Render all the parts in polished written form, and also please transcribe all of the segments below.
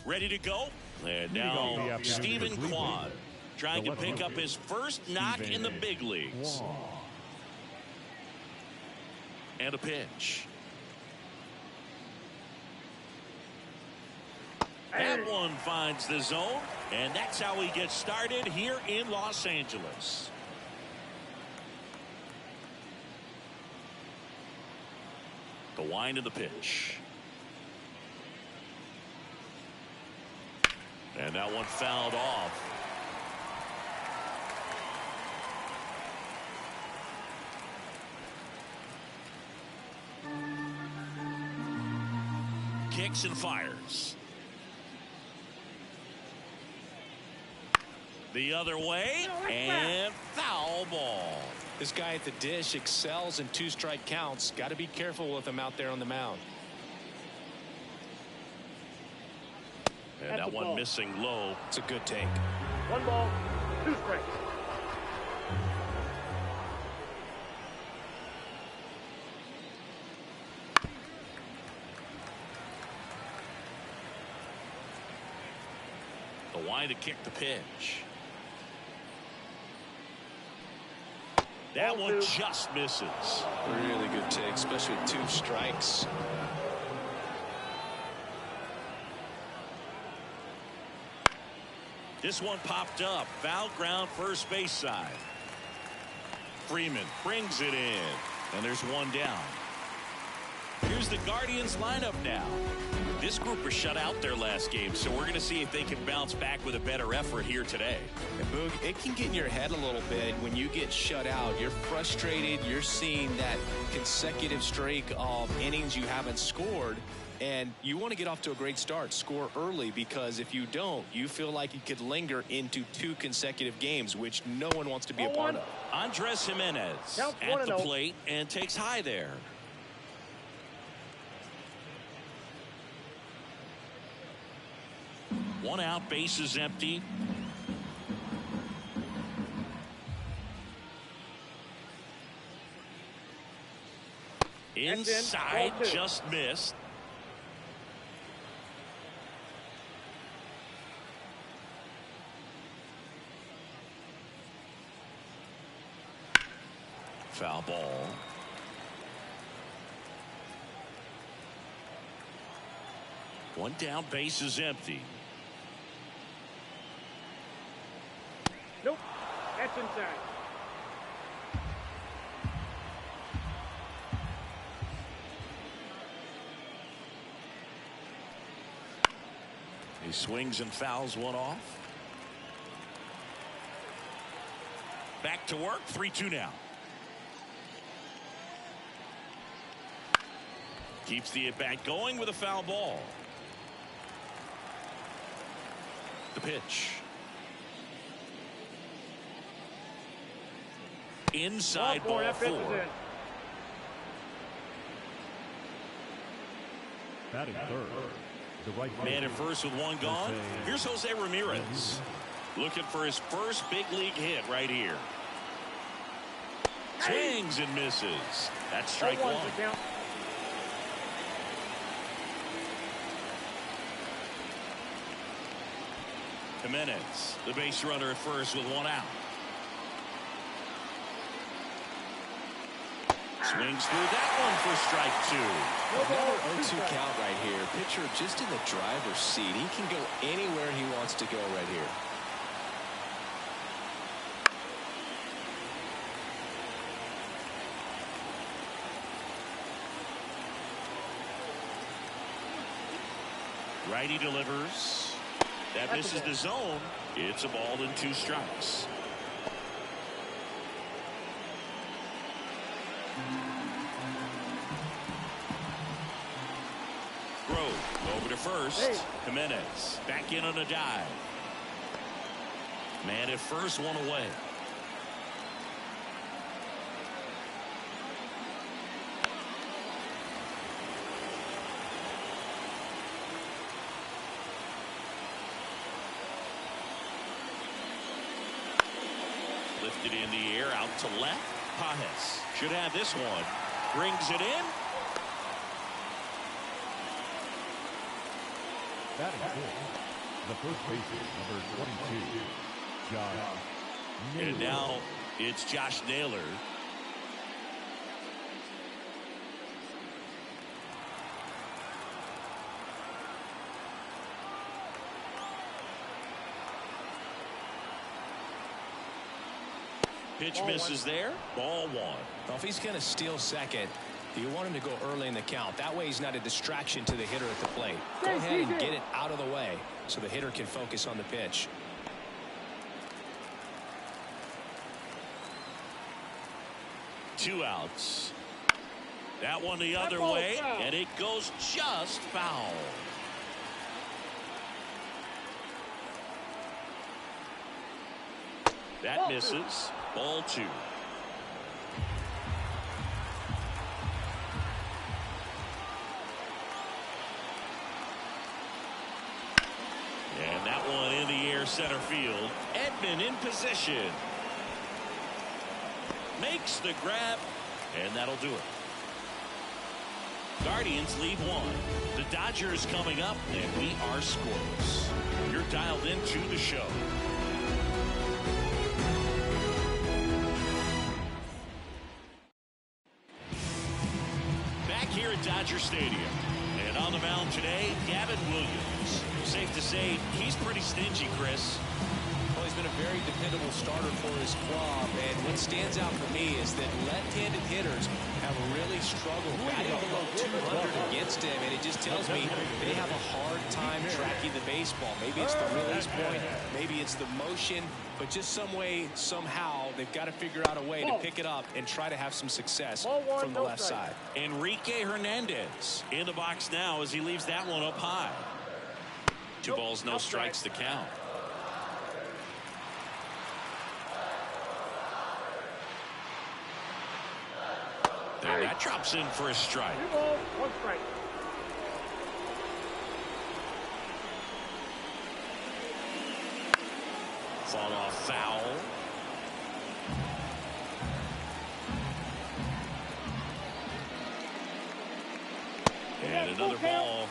ready to go. And now Stephen Kwan trying to pick up his first knock in the big leagues. And a pitch. That one finds the zone, and that's how he gets started here in Los Angeles. The wind of the pitch. And that one fouled off. Kicks and fires. The other way, and foul ball. This guy at the dish excels in 2-strike counts. Got to be careful with him out there on the mound. And that one missing low. It's a good take. 1 ball, 2 strikes. The wide to kick the pitch. That one just misses. Really good take, especially with 2 strikes. This one popped up. Foul ground, first base side. Freeman brings it in. And there's one down. Here's the Guardians lineup now. This group was shut out their last game, so we're going to see if they can bounce back with a better effort here today. And Boog, it can get in your head a little bit when you get shut out. You're frustrated. You're seeing that consecutive streak of innings you haven't scored. And you want to get off to a great start, score early, because if you don't, you feel like you could linger into 2 consecutive games, which no one wants to be a part of. Andres Jimenez at the plate and takes high there. One out, base is empty. Inside, just missed. Foul ball. One down, base is empty. Nope, that's inside. He swings and fouls one off. Back to work, 3-2 now. Keeps the at-bat going with a foul ball. The pitch. Inside ball 4. Batting third. The right man at first with one gone. Here's Jose Ramirez. Looking for his first big league hit right here. Swings and misses. That's strike 1. Jimenez, the base runner at first with one out. Swings through that one for strike 2. Another 0-2 count right here. Pitcher just in the driver's seat. He can go anywhere he wants to go right here. Righty delivers. That misses the zone. It's a ball and 2 strikes. Grove over to first. Jimenez back in on a dive. Man at first, one away. Lifted in the air, out to left. Pajes should have this one. Brings it in. Batting fifth, the first baseman, number 22, Josh Naylor. And now it's Josh Naylor. Pitch misses there. Ball one. Well, if he's going to steal second, you want him to go early in the count. That way he's not a distraction to the hitter at the plate. Go ahead and get it out of the way so the hitter can focus on the pitch. Two outs. That one the other way, and it goes just foul. That misses. Ball two. And that one in the air, center field. Edman in position. Makes the grab, and that'll do it. Guardians lead one. The Dodgers coming up, and we are scoreless. You're dialed into the show. Back here at Dodger Stadium. And on the mound today, Gavin Williams. Safe to say, he's pretty stingy, Chris. Well, he's been a very dependable starter for his club, and what stands out for me is that left-handed hitters have really struggled batting below 200 against him, and it just tells me they have a hard time tracking the baseball. Maybe it's the release point, maybe it's the motion, but just some way, somehow, they've got to figure out a way to pick it up and try to have some success from the left side. Enrique Hernandez in the box now as he leaves that one up high. 2 balls, no strikes to count. And that drops in for a strike. 2 balls, 1 strike. Fought off foul. And another ball.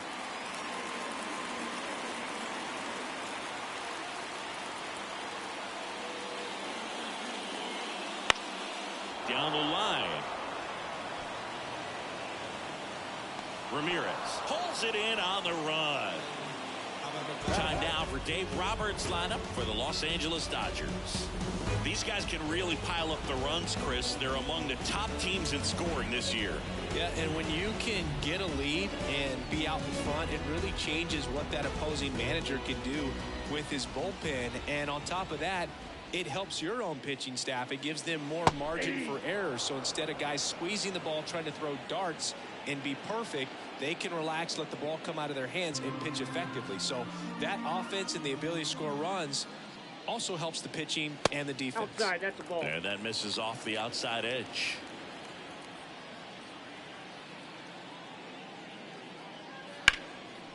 Down the line. Ramirez pulls it in on the run. Time now for Dave Roberts' lineup for the Los Angeles Dodgers. These guys can really pile up the runs, Chris. They're among the top teams in scoring this year. Yeah, and when you can get a lead and be out in front, it really changes what that opposing manager can do with his bullpen. And on top of that, it helps your own pitching staff. It gives them more margin for error. So instead of guys squeezing the ball, trying to throw darts and be perfect, they can relax, let the ball come out of their hands and pitch effectively. So that offense and the ability to score runs also helps the pitching and the defense. Outside, that's a ball. And that misses off the outside edge.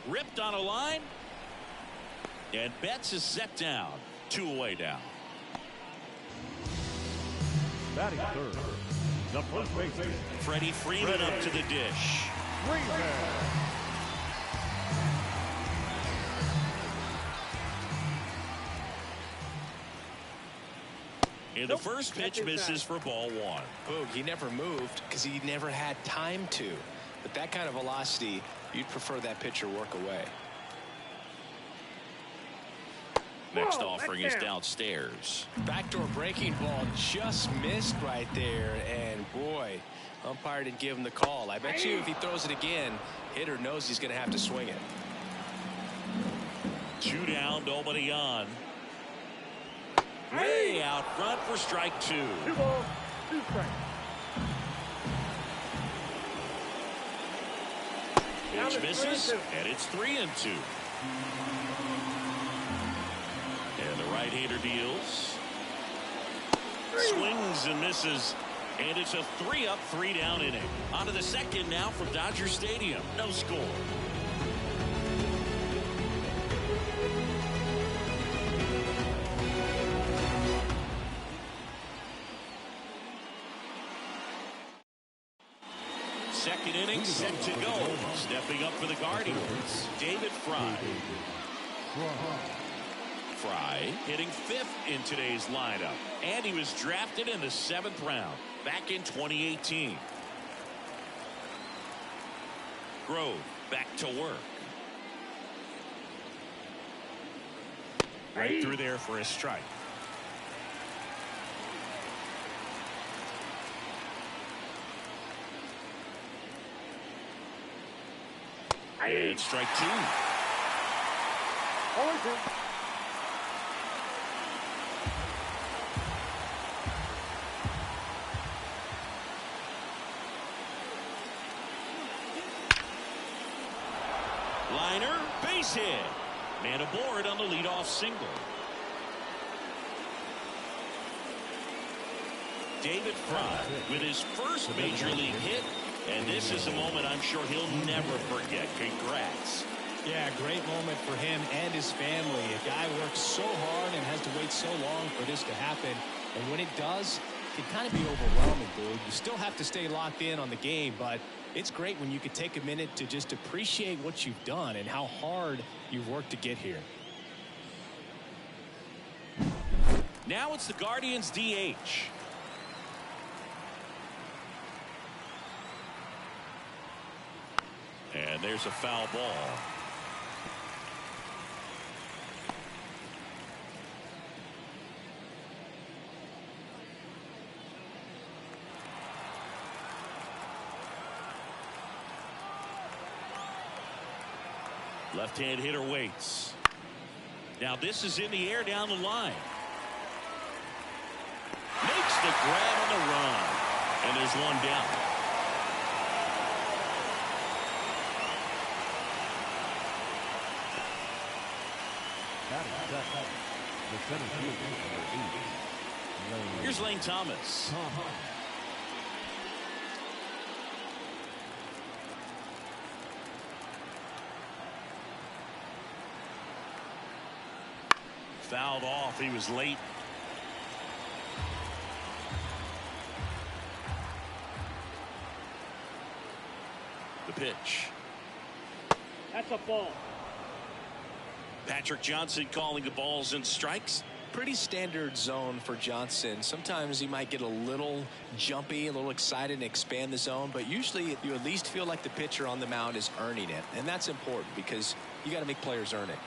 Ripped on a line. And Betts is set down. 2 away down. Batting third, the first baseman, Freddie Freeman up to the dish. And the first pitch misses for ball 1. Boog, he never moved because he never had time to. But that kind of velocity, you'd prefer that pitcher work away. Next offering is downstairs. Backdoor breaking ball just missed right there. And boy, umpire didn't give him the call. I bet you if he throws it again, hitter knows he's going to have to swing it. 2 down, nobody on. Way out front for strike 2. 2 balls, 2 strikes. Pitch misses, and it's 3-2. And the right-hander deals. Swings and misses. And it's a 3-up, 3-down inning. On to the second now from Dodger Stadium. No score. second inning set to go. Stepping up for the Guardians, David Fry. Fry hitting 5th in today's lineup, and he was drafted in the 7th round back in 2018. Grove back to work. Right through there for a strike. And strike 2. 0-2. Liner, base hit. Man aboard on the leadoff single. David Fry with his first major league hit, and this is a moment I'm sure he'll never forget. Congrats. Yeah, great moment for him and his family. A guy works so hard and has to wait so long for this to happen, and when it does, it can kind of be overwhelming, dude. You still have to stay locked in on the game, but it's great when you could take a minute to just appreciate what you've done and how hard you've worked to get here. Now it's the Guardians DH. And there's a foul ball. Left-hand hitter waits. Now this is in the air down the line. Makes the grab on the run. And there's one down. The center fielder, number 8. Here's Lane Thomas. Fouled off. He was late. The pitch. That's a ball. Patrick Johnson calling the balls and strikes. Pretty standard zone for Johnson. Sometimes he might get a little jumpy, a little excited and expand the zone, but usually you at least feel like the pitcher on the mound is earning it, and that's important because you got to make players earn it.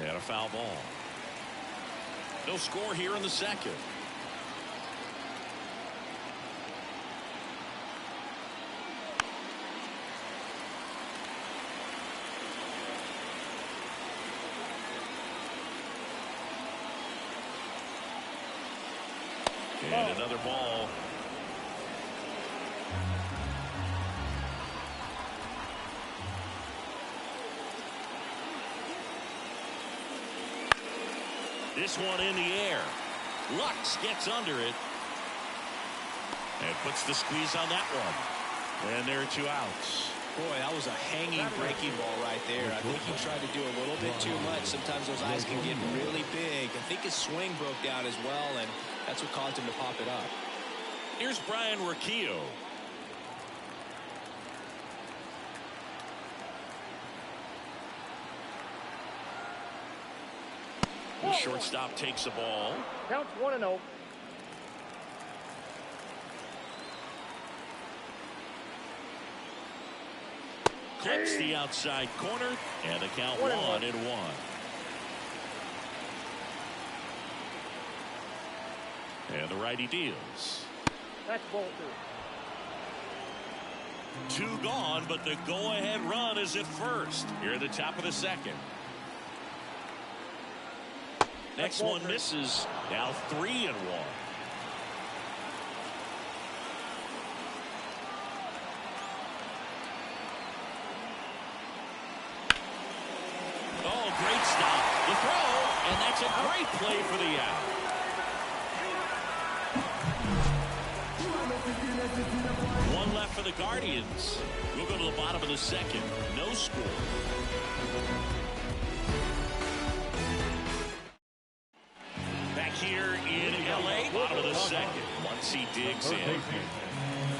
And a foul ball. No score here in the second. And another ball. This one in the air. Lux gets under it. And puts the squeeze on that one. And there are 2 outs. Boy, that was a hanging breaking ball right there. I think he tried to do a little bit too much. Sometimes those eyes can get really big. I think his swing broke down as well, and that's what caused him to pop it up. Here's Brian Riccio. The shortstop takes the ball. Counts 1-0. Clips the outside corner, and the count 1-1. And the righty deals. That's ball 2. 2 gone, but the go-ahead run is at first. Here at the top of the second. Next one misses. Now 3-1. Oh, great stop. The throw, and that's a great play for the out. One left for the Guardians. We'll go to the bottom of the second. No score. Back here in LA, bottom of the second. 1-0 as he digs Third in. baseman,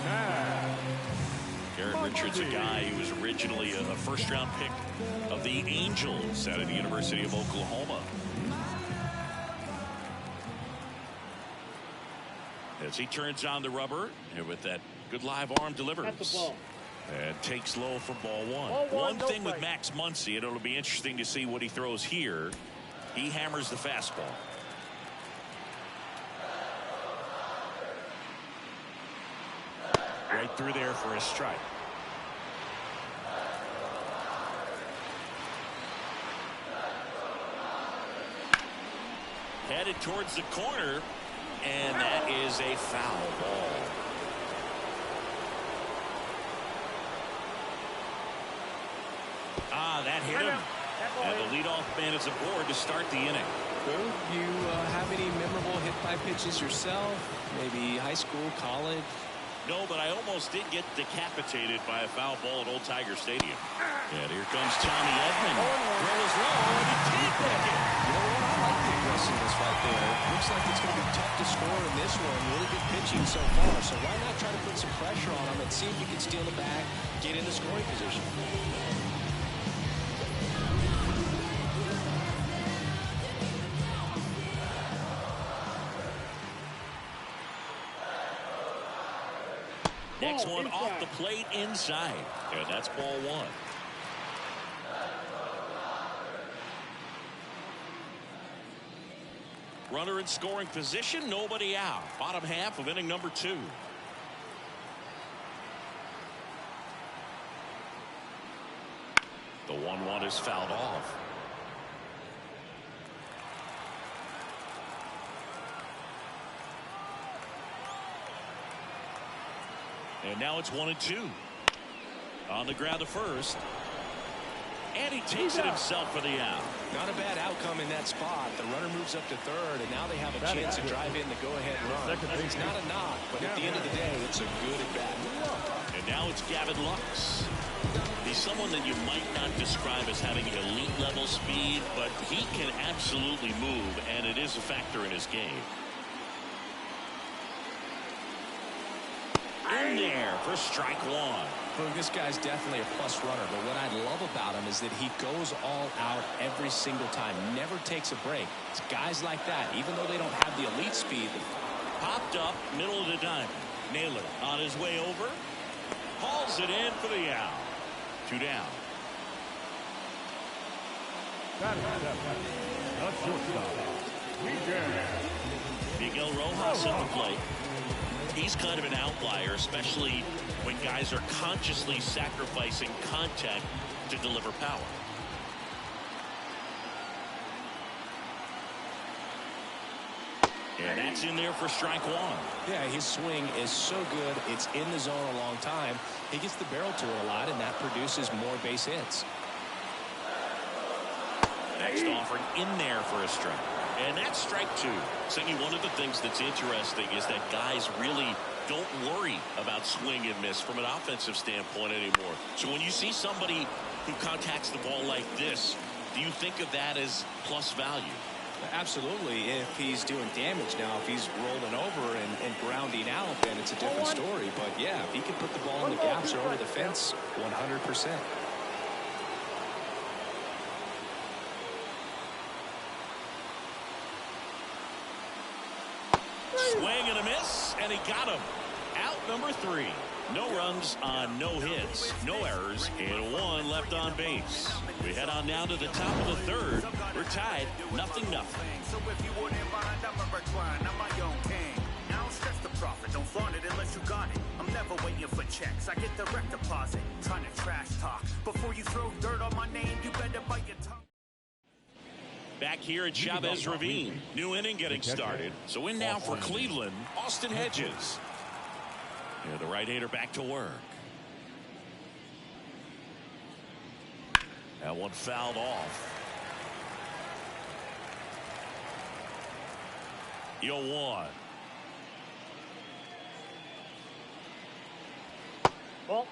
Matt Garrett Richards, a guy who was originally a first-round pick of the Angels out of the University of Oklahoma. As he turns on the rubber, and with that good live arm delivers. That's a ball. And takes low for ball one. Ball one, no thing with strike. Max Muncy, and it'll be interesting to see what he throws here. He hammers the fastball. Right through there for a strike. Headed towards the corner, and that is a foul ball. That hit him. And the leadoff man is aboard to start the inning. You have any memorable hit by pitches yourself? Maybe high school, college? No, but I almost did get decapitated by a foul ball at Old Tiger Stadium. And here comes Tommy Edman. Throw is low, and he can't make it. You know what? I like the aggressiveness right there. Looks like it's going to be tough to score in this one. Really good pitching so far. So why not try to put some pressure on him and see if you can steal the bag, get into scoring position. Next one off the plate inside. And that's ball one. Runner in scoring position, nobody out. Bottom half of inning number 2. The 1-1 is fouled off. And now it's 1-2. On the ground to first. And he takes it himself for the out. Not a bad outcome in that spot. The runner moves up to third, and now they have a chance to drive in the go-ahead run. It's not a knock, but at the end of the day, it's a good at-bat. And now it's Gavin Lux. He's someone that you might not describe as having elite-level speed, but he can absolutely move, and it is a factor in his game. In there for strike one. Look, this guy's definitely a plus runner, but what I love about him is that he goes all out every single time, never takes a break. It's guys like that, even though they don't have the elite speed. Popped up, middle of the diamond. Naylor on his way over. Hauls it in for the out. 2 down. Miguel Rojas at the plate. He's kind of an outlier, especially when guys are consciously sacrificing contact to deliver power. And that's in there for strike one. Yeah, his swing is so good. It's in the zone a long time. He gets the barrel to it a lot, and that produces more base hits. Next offering in there for a strike. And that's strike 2. Saying one of the things that's interesting is that guys really don't worry about swing and miss from an offensive standpoint anymore. So when you see somebody who contacts the ball like this, do you think of that as plus value? Absolutely. If he's doing damage now, if he's rolling over and grounding out, then it's a different story. But yeah, if he can put the ball in the gaps or over the fence, 100%. Swing and a miss, and he got him. Out number 3. No runs on no hits, no errors, and 1 left on base. We head on now to the top of the 3rd. We're tied, 0-0. So if you wouldn't mind, I'm a recline. I'm my own king. I don't stress the profit. Don't flaunt it unless you got it. I'm never waiting for checks. I get direct deposit. Trying to trash talk. Before you throw dirt on my name, you better bite your tongue. Back here at Chavez Ravine. New inning getting started. So in now for Cleveland, Austin Hedges. Yeah, the right-hander back to work. That one fouled off. 0-1. Ball.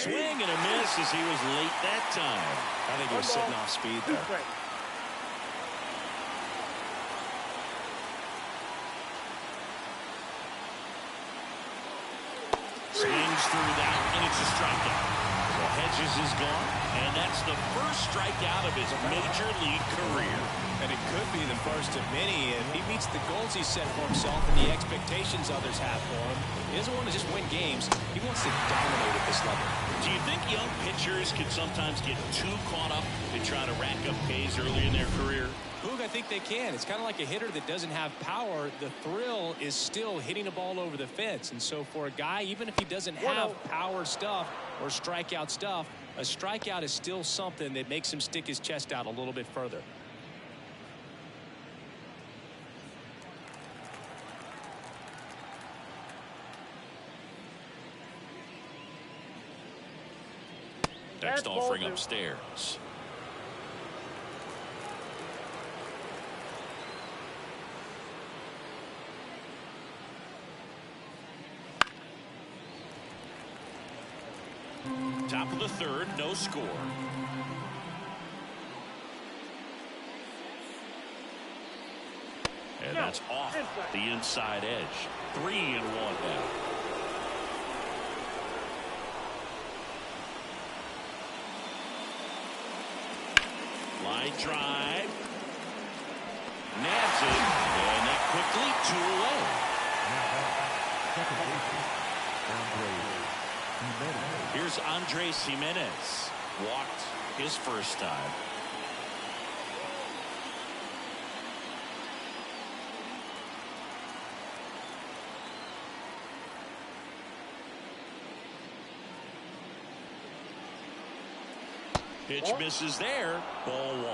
Swing and a miss as he was late that time. I think he was sitting off speed there. Swings through that, and it's a strikeout. So Hedges is gone, and that's the first strikeout of his major league career. And it could be the first of many, and he meets the goals he set for himself and the expectations others have for him. He doesn't want to just win games. He wants to dominate at this level. Do you think young pitchers can sometimes get too caught up in trying to rack up Ks early in their career? Boog, I think they can. It's kind of like a hitter that doesn't have power. The thrill is still hitting a ball over the fence. And so for a guy, even if he doesn't have power stuff or strikeout stuff, a strikeout is still something that makes him stick his chest out a little bit further. Next offering upstairs. Top of the third, no score. And that's off the inside edge. 3-1 now. Line drive. Nabs it. And that quickly 2 away. Here's Andres Jimenez. Walked his first time. Pitch misses there. Ball 1.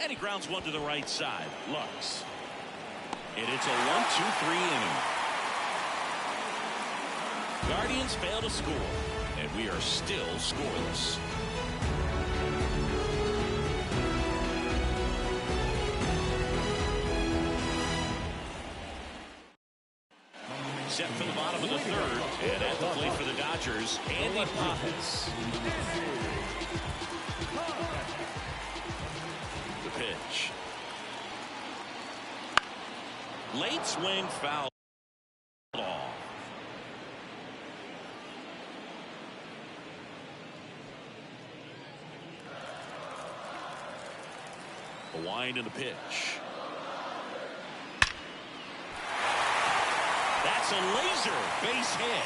And he grounds one to the right side. Lux. And it's a 1-2-3 inning. Guardians fail to score. And we are still scoreless. Set for the bottom of the third. And at the plate for the Dodgers, Andy Pajas. The pitch. Late swing foul off. A wind in the pitch. That's a laser base hit.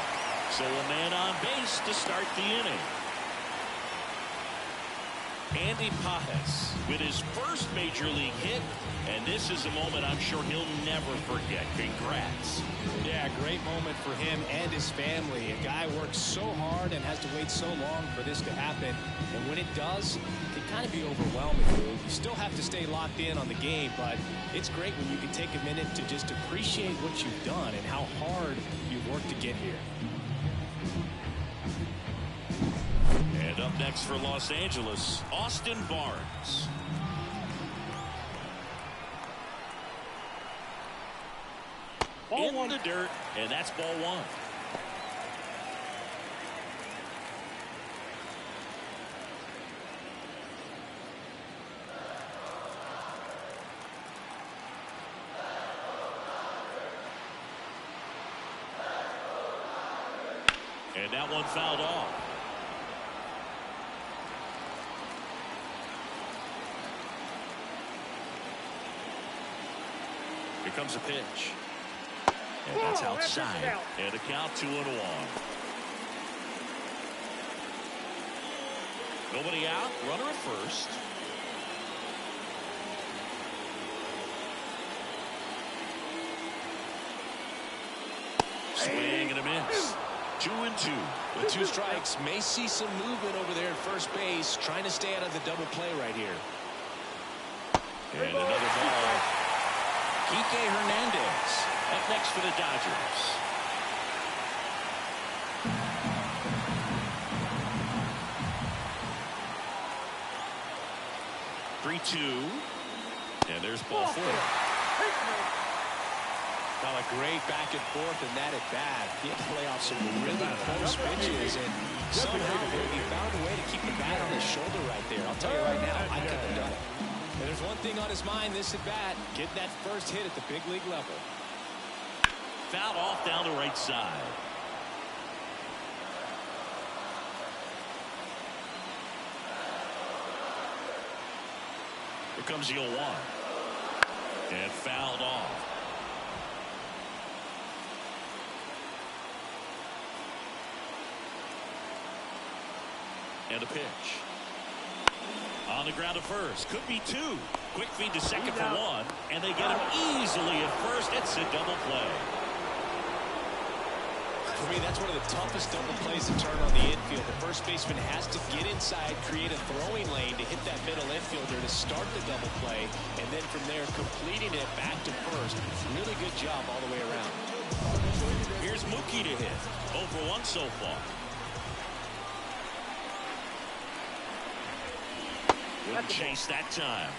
So a man on base to start the inning. Andy Pajas with his first major league hit, and this is a moment I'm sure he'll never forget. Congrats. Yeah, great moment for him and his family. A guy works so hard and has to wait so long for this to happen, and when it does, it can kind of be overwhelming. You still have to stay locked in on the game, but it's great when you can take a minute to just appreciate what you've done and how hard you've worked to get here. And up next for Los Angeles, Austin Barnes. In the dirt, and that's ball 1. And that one fouled off. Here comes a pitch. And that's outside. And a count 2-1. Nobody out. Runner at first. Swing and a miss. 2-2. With 2 strikes, may see some movement over there at first base, trying to stay out of the double play right here. And another ball. Kike Hernandez up next for the Dodgers. And there's ball 4. Well, a great back and forth in that at bat. He had to play off some really close pitches, and somehow he found a way to keep the bat on his shoulder right there. I'll tell you right now, I couldn't have done it. And there's one thing on his mind this at bat, getting that first hit at the big league level. Fouled off down the right side. Here comes the 0-1. And fouled off. And a pitch. On the ground at first. Could be 2. Quick feed to second for 1. And they get him easily at first. It's a double play. For me, that's one of the toughest double plays to turn on the infield. The first baseman has to get inside, create a throwing lane to hit that middle infielder to start the double play, and then from there completing it back to first. Really good job all the way around. Here's Mookie to hit. 0 for 1 so far. Wouldn't chase that time.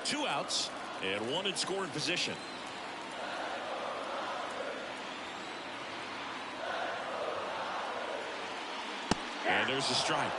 Two outs and 1 in scoring position. And there's a strike.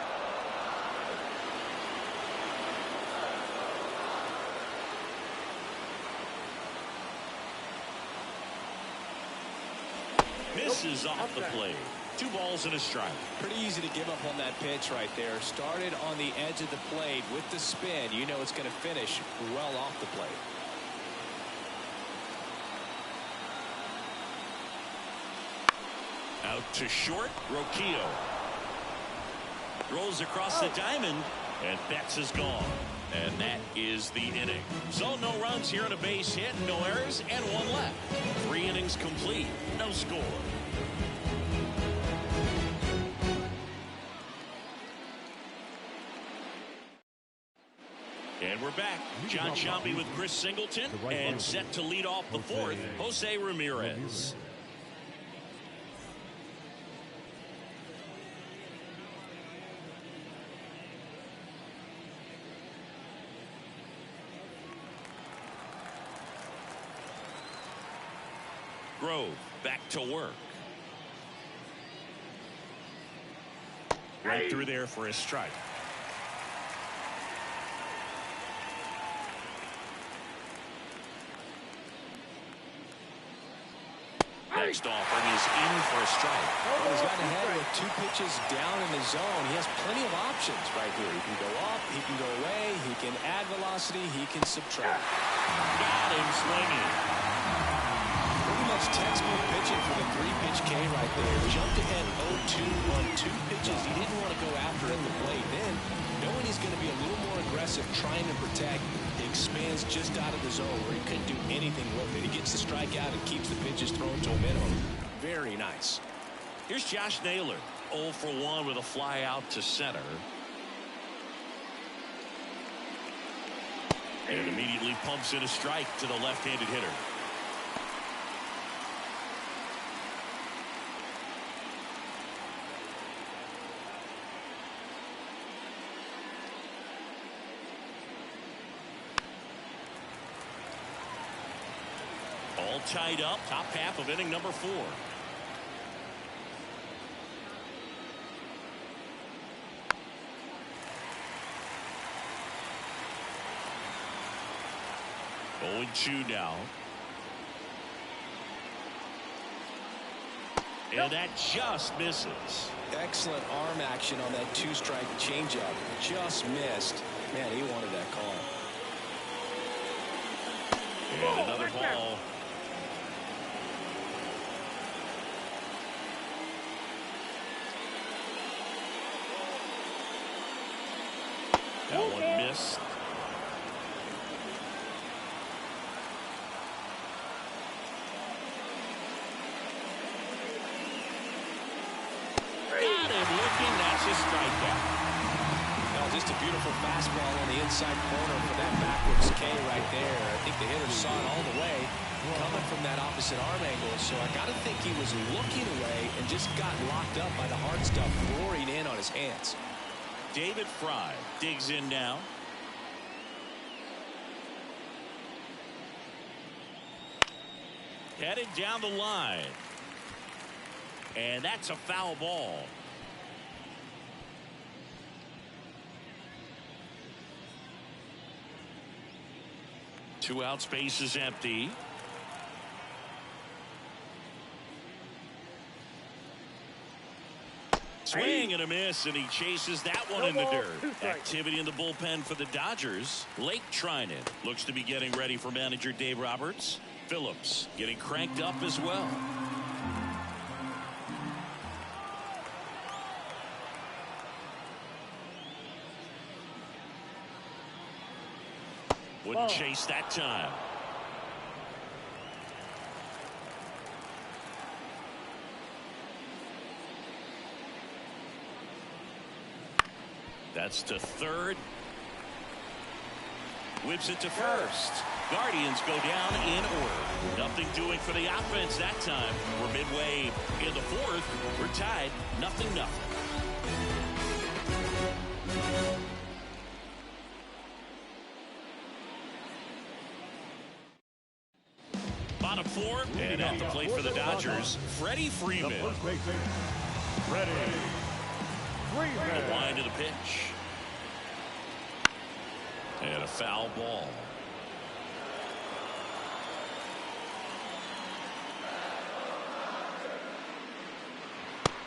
Misses off the plate. 2 balls and a strike. Pretty easy to give up on that pitch right there. Started on the edge of the plate with the spin. You know it's going to finish well off the plate. Out to short. Roquillo rolls across the diamond, and Betts is gone. And that is the inning. So no runs here on a base hit, no errors, and 1 left. 3 innings complete, no score. And we're back. John Sciambi with Chris Singleton, and set to lead off the 4th, Jose Ramirez. Grove back to work. Right through there for a strike. Next offering is in for a strike. Well, he's gotten ahead with 2 pitches down in the zone. He has plenty of options right here. He can go up, he can go away, he can add velocity, he can subtract. Got him swinging. Pretty much textbook pitching for the 3-pitch K right there. Jumped ahead 0-2 on 2 pitches. He didn't want to go after at the plate. Then, knowing he's going to be a little more aggressive, trying to protect, he expands just out of the zone where he couldn't do anything with it. He gets the strikeout and keeps the pitches thrown to a minimum. Very nice. Here's Josh Naylor. 0 for 1 with a fly out to center. And immediately pumps in a strike to the left-handed hitter. All tied up, top half of inning number 4. Oh, 2 now. And that just misses. Excellent arm action on that 2-strike changeup. Just missed. Man, he wanted that call. And another ball. That one missed. Got him looking. That's a strikeout. Just a beautiful fastball on the inside corner for that backwards K right right there. I think the hitter saw it all the way coming from that opposite arm angle. So I got to think he was looking away and just got locked up by the hard stuff roaring in on his hands. David Fry digs in now. Headed down the line. And that's a foul ball. Two out, space is empty. Swing and a miss, and he chases that one in the dirt. Activity in the bullpen for the Dodgers. Blake Trinan looks to be getting ready for manager Dave Roberts. Phillips getting cranked up as well. Wouldn't chase that time. That's to third. Whips it to first. Guardians go down in order. Nothing doing for the offense that time. We're midway in the fourth. We're tied 0-0. Bottom four, and at the plate for the Dodgers, Freddie Freeman. Freddie Freeman. The wind of the pitch. And a foul ball.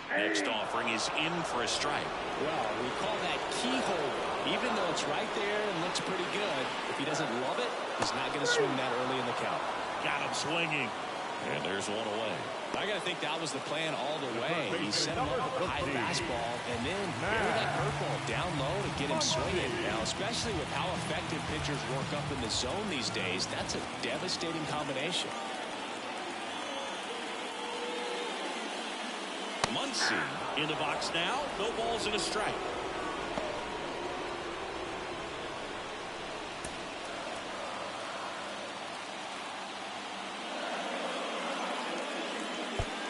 Next offering is in for a strike. Well, we call that keyhole. Even though it's right there and looks pretty good, if he doesn't love it, he's not going to swing that early in the count. Got him swinging. And there's one away. I got to think that was the plan all the way. He set him up with a high fastball and then bury that curveball down low to get him swinging. Now, especially with how effective pitchers work up in the zone these days, that's a devastating combination. Muncy in the box now. No balls and a strike.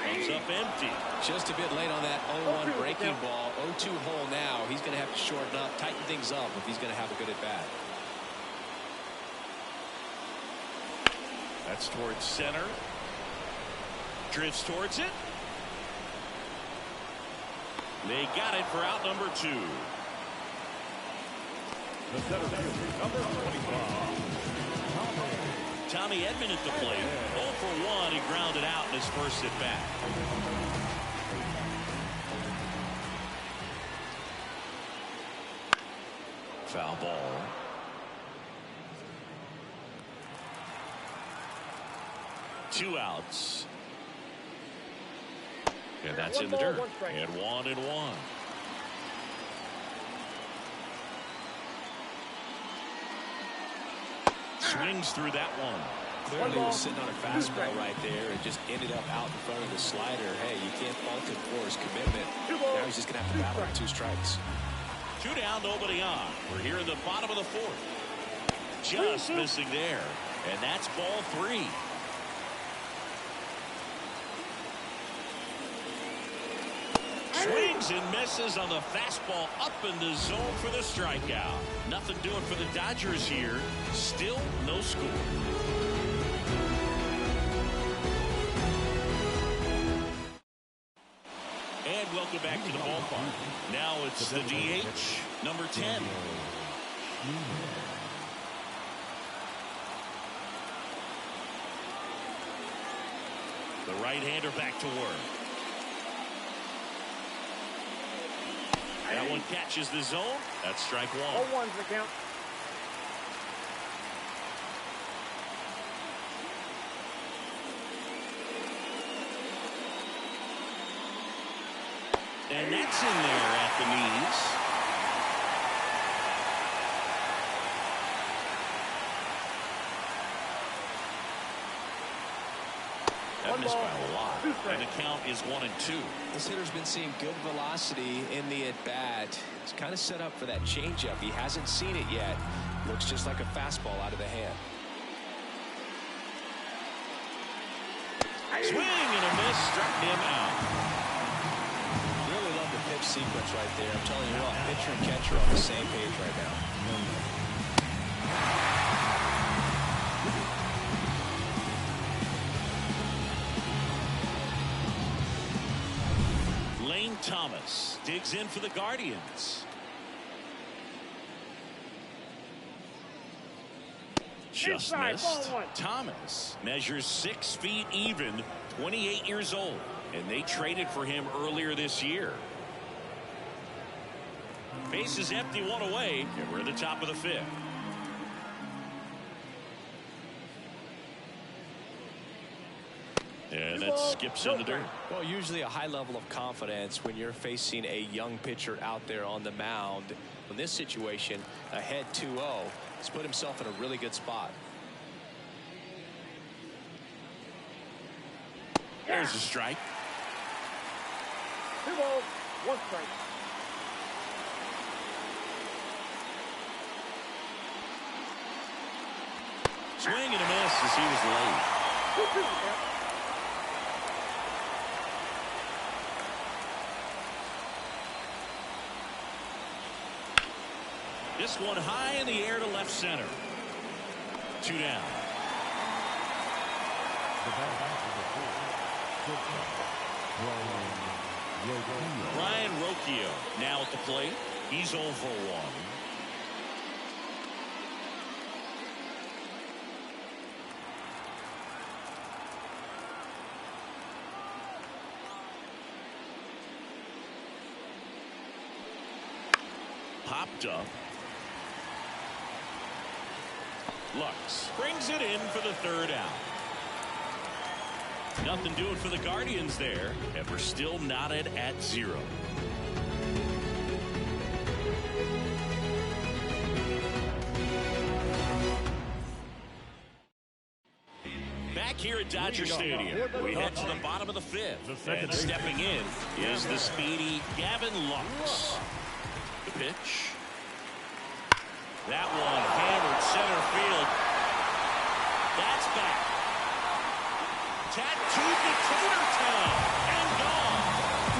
Comes up empty. Just a bit late on that 0-1 breaking ball. 0-2 hole now. He's going to have to shorten up, tighten things up if he's going to have a good at bat. That's towards center. Drifts towards it. They got it for out number 2. The center fielder, number 25. Tommy Edman at the plate. 0 for 1. He grounded out in his first at bat. Foul ball. Two outs. And that's in the dirt. And 1-1. Swings through that one. Clearly was sitting on a fastball right there and just ended up out in front of the slider. Hey, you can't fault him for his commitment. Now he's just going to have to battle with 2 strikes. 2 down, nobody on. We're here in the bottom of the fourth. Just missing there. And that's ball 3. Swings and misses on the fastball up in the zone for the strikeout. Nothing doing for the Dodgers here. Still no score. And welcome back to the ballpark. Now it's the DH, number 10. The right-hander back to work. That one catches the zone. That's strike 1. 0-1's the count. And that's in there at the knees. That missed by a lot. And the count is 1-2. This hitter's been seeing good velocity in the at-bat. He's kind of set up for that changeup. He hasn't seen it yet. Looks just like a fastball out of the hand. Swing and a miss, struck him out. Really love the pitch sequence right there. I'm telling you what, pitcher and catcher on the same page right now. Lane Thomas digs in for the Guardians. Just Inside, missed. ball one. Thomas measures 6 feet even, 28 years old, and they traded for him earlier this year. Base is empty, 1 away, and we're at the top of the 5th. And that skips in the dirt. Well, usually a high level of confidence when you're facing a young pitcher out there on the mound. In this situation, ahead 2-0, he's put himself in a really good spot. There's a strike. 2 balls, 1 strike. Swing and a miss as he was late. 2-2 now. This one high in the air to left center. 2 down. Ryan Rocchio now at the plate. He's 0 for 1. Popped up. Lux brings it in for the 3rd out. Nothing doing for the Guardians there, and we're still knotted at 0. Back here at Dodger Stadium, we head to the bottom of the 5th, and stepping in is the speedy Gavin Lux. The pitch. That one hammered center field. That's back. Tattooed to Tater Town and gone.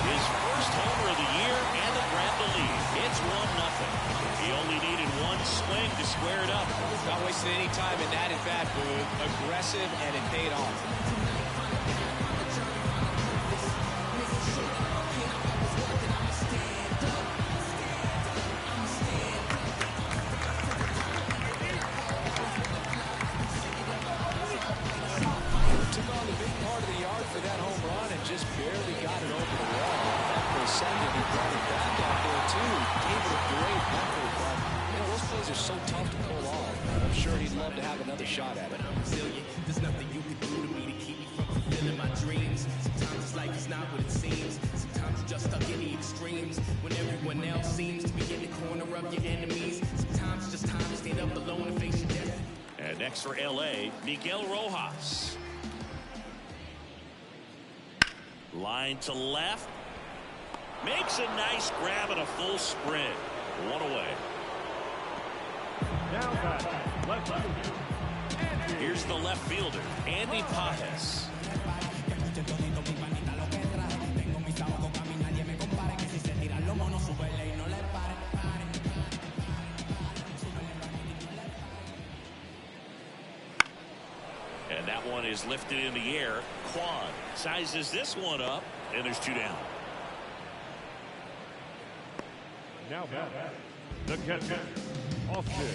His first homer of the year, and it grabbed the lead. It's 1-0. He only needed 1 swing to square it up. Not wasting any time in that at-bat, Boone. Aggressive, and it paid off. Took on the big part of the yard for that home run and just barely got it over the wall. And for a second, he brought it back out there, too. Gave it a great effort, but those plays are so tough to pull off. I'm sure he'd love to have another shot at it. I'm resilient. There's nothing you can do to me to keep me from fulfilling my dreams. Sometimes it's like it's not what it seems. Sometimes you're just stuck in the extremes when everyone else seems to be in the corner of your enemies. Sometimes it's just time to stand up alone and face your death. And next for LA, Miguel Rojas. Line to left. Makes a nice grab and a full sprint. 1 away. Now back, left fielder. Here's the left fielder, Andy Pajes. And that one is lifted in the air. Quan sizes this one up, and there's 2 down. Now back, the catcher, Austin.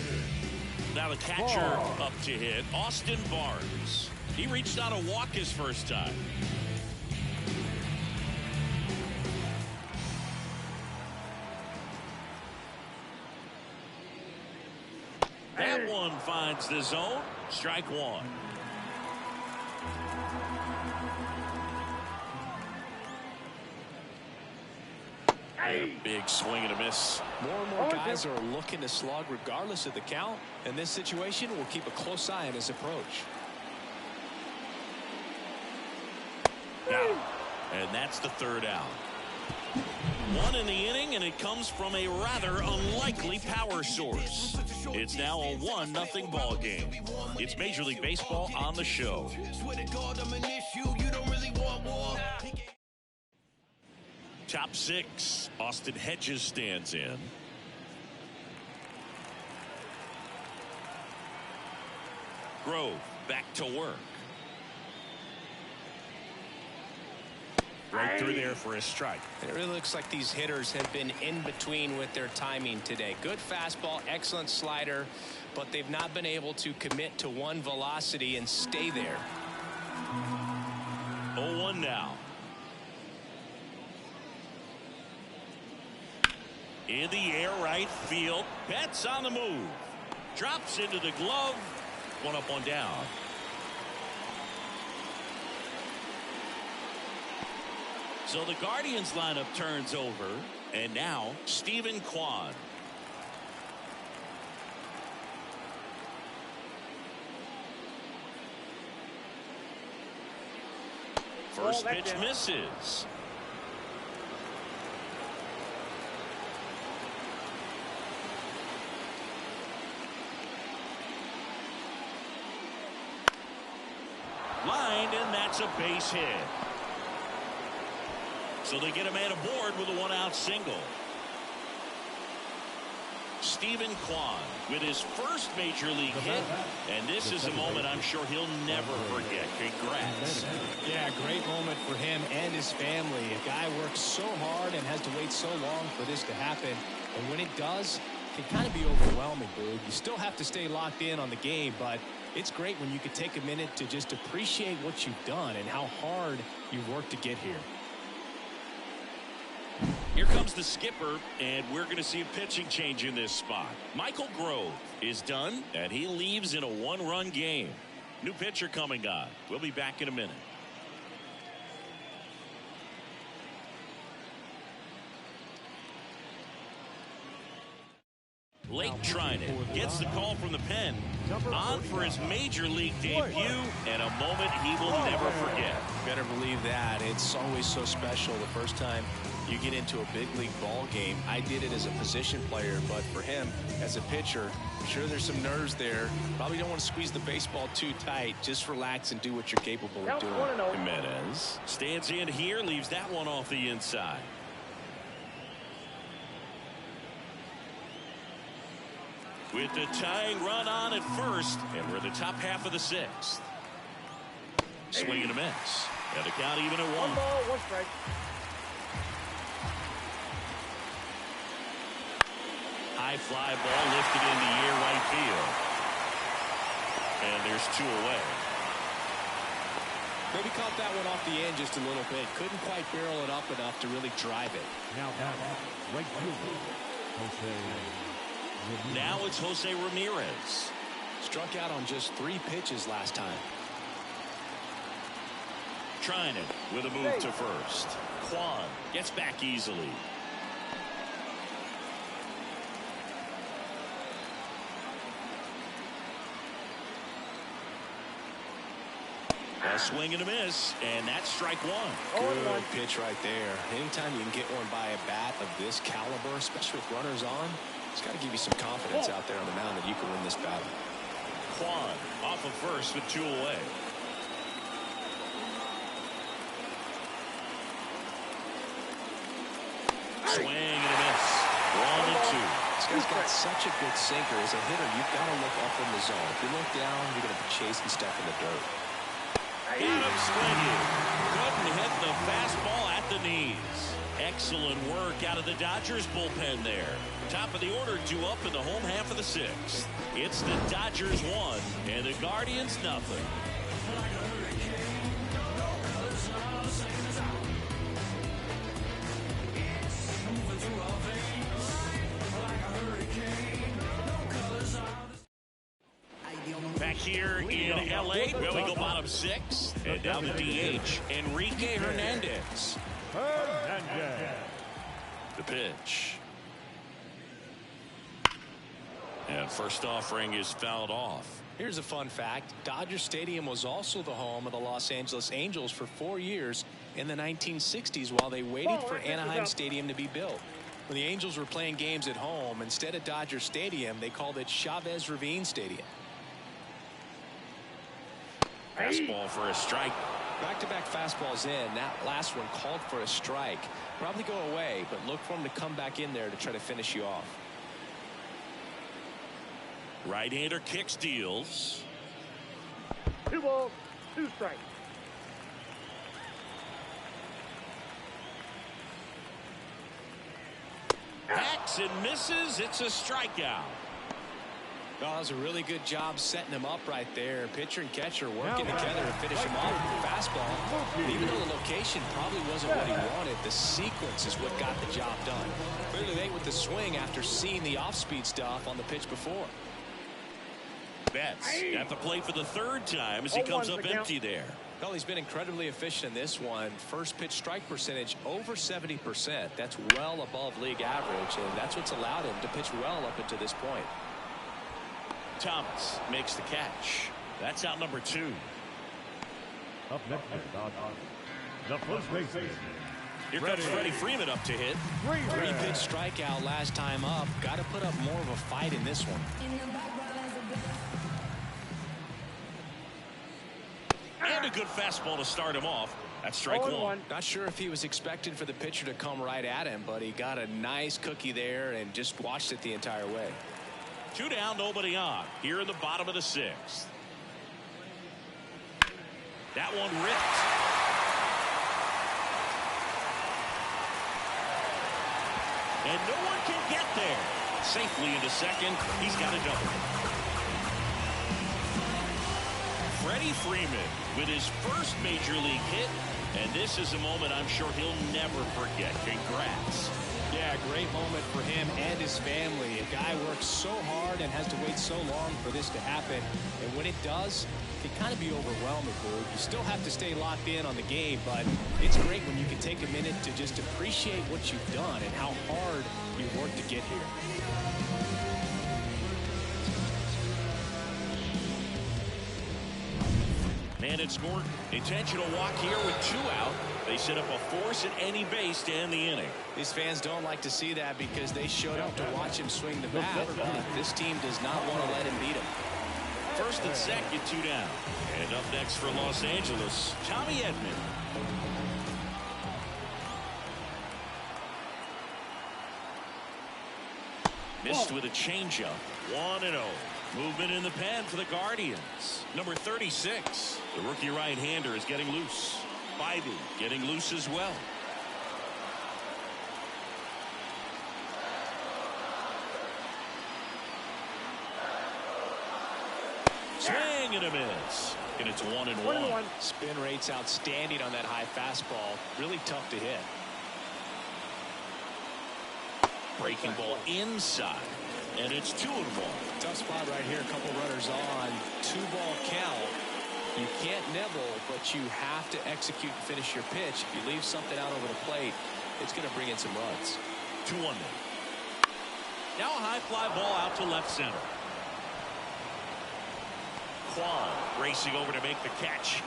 Now the catcher up to hit, Austin Barnes. He reached out a walk his first time. That one finds the zone. Strike 1. Big swing and a miss. More and more guys are looking to slug regardless of the count. In this situation, we'll keep a close eye on his approach. Got him. And that's the 3rd out. One in the inning, and it comes from a rather unlikely power source. It's now a 1-0 ball game. It's Major League Baseball on the show. Top 6, Austin Hedges stands in. Grove back to work. Right through there for a strike. It really looks like these hitters have been in between with their timing today. Good fastball, excellent slider, but they've not been able to commit to one velocity and stay there. 0-1 now. In the air, right field. Betts on the move. Drops into the glove. One up, one down. So the Guardians lineup turns over, and now Stephen Kwan. First pitch misses. Lined, and that's a base hit. So they get a man aboard with a 1-out single. Stephen Kwan with his first major league hit, and this is a moment I'm sure he'll never forget. Congrats. Yeah, great moment for him and his family. A guy works so hard and has to wait so long for this to happen, and when it does, it can kind of be overwhelming, dude. You still have to stay locked in on the game, but it's great when you can take a minute to just appreciate what you've done and how hard you've worked to get here. Here comes the skipper, and we're going to see a pitching change in this spot. Michael Grove is done, and he leaves in a 1-run game. New pitcher coming on. We'll be back in a minute. Blake Trinan gets the call from the pen, on for his major league debut, and a moment he will never forget. Better believe that. It's always so special the first time you get into a big league ball game. I did it as a position player, but for him as a pitcher, I'm sure there's some nerves there. Probably don't want to squeeze the baseball too tight. Just relax and do what you're capable of doing. Jimenez stands in here, leaves that one off the inside. With the tying run on at first, and we're in the top half of the 6th. Swing and a miss. And the count even at 1. 1 ball, 1 strike. High fly ball lifted in the air right field. And there's 2 away. Maybe caught that one off the end just a little bit. Couldn't quite barrel it up enough to really drive it. Now it's Jose Ramirez. Struck out on just 3 pitches last time. Trinan with a move to first. Kwan gets back easily. A swing and a miss, and that's strike 1. Good pitch right there. Anytime you can get one by a bat of this caliber, especially with runners on, it's got to give you some confidence out there on the mound that you can win this battle. Kwan off of first with 2 away. Swing and a miss. 1 and 2. This guy's got such a good sinker. As a hitter, you've got to look up in the zone. If you look down, you're going to be chasing stuff in the dirt. Got him swinging. Couldn't hit the fastball at the knees. Excellent work out of the Dodgers bullpen there. Top of the order, 2 up in the home half of the 6th. It's the Dodgers 1 and the Guardians nothing. Back here in L.A., where we go bottom 6. And down the DH, Enrique Hernandez. The pitch. And first offering is fouled off. Here's a fun fact. Dodger Stadium was also the home of the Los Angeles Angels for 4 years in the 1960s while they waited for Anaheim Stadium to be built. When the Angels were playing games at home, instead of Dodger Stadium, they called it Chavez Ravine Stadium. Fastball for a strike. Back-to-back fastballs in. That last one called for a strike. Probably go away, but look for him to come back in there to try to finish you off. Right-hander kicks, deals. 2 balls, 2 strikes. Hacks and misses. It's a strikeout. Well, that was a really good job setting him up right there. Pitcher and catcher working together to finish him off with the fastball. And even though the location probably wasn't what he wanted, the sequence is what got the job done. Clearly late with the swing after seeing the off-speed stuff on the pitch before. Betts at the plate for the 3rd time as he comes up empty there. Well, he's been incredibly efficient in this one. First pitch strike percentage over 70%. That's well above league average, and that's what's allowed him to pitch well up until this point. Thomas makes the catch. That's out number 2. Up next is the first baseman. Here comes Freddie Freeman up to hit. 3-pitch strikeout last time up. Got to put up more of a fight in this one. And a good fastball to start him off. That's strike 1. Not sure if he was expected for the pitcher to come right at him, but he got a nice cookie there and just watched it the entire way. 2 down, nobody on. Here in the bottom of the 6th. That one ripped. And no one can get there. Safely into second. He's got a double. Freddie Freeman with his first major league hit. And this is a moment I'm sure he'll never forget. Congrats. Yeah, great moment for him and his family. A guy works so hard and has to wait so long for this to happen. And when it does, it can kind of be overwhelming, Luke. You still have to stay locked in on the game, but it's great when you can take a minute to just appreciate what you've done and how hard you've worked to get here. Man at score. Intentional walk here with 2 out. They set up a force at any base to end the inning. These fans don't like to see that because they showed up to watch him swing the bat. But this team does not want to let him beat him. First and second, 2 down. And up next for Los Angeles, Tommy Edman. Missed with a changeup. 1-0. Movement in the pen for the Guardians. Number 36. The rookie right-hander is getting loose. Biden getting loose as well. Swing and a miss. And it's 1-1. Spin rate's outstanding on that high fastball. Really tough to hit. Breaking ball inside. And it's 2-1. Tough spot right here. A couple runners on. 2-ball count. You can't nibble, but you have to execute and finish your pitch. If you leave something out over the plate, it's going to bring in some runs. 2-1. Now a high fly ball out to left center. Kwan racing over to make the catch.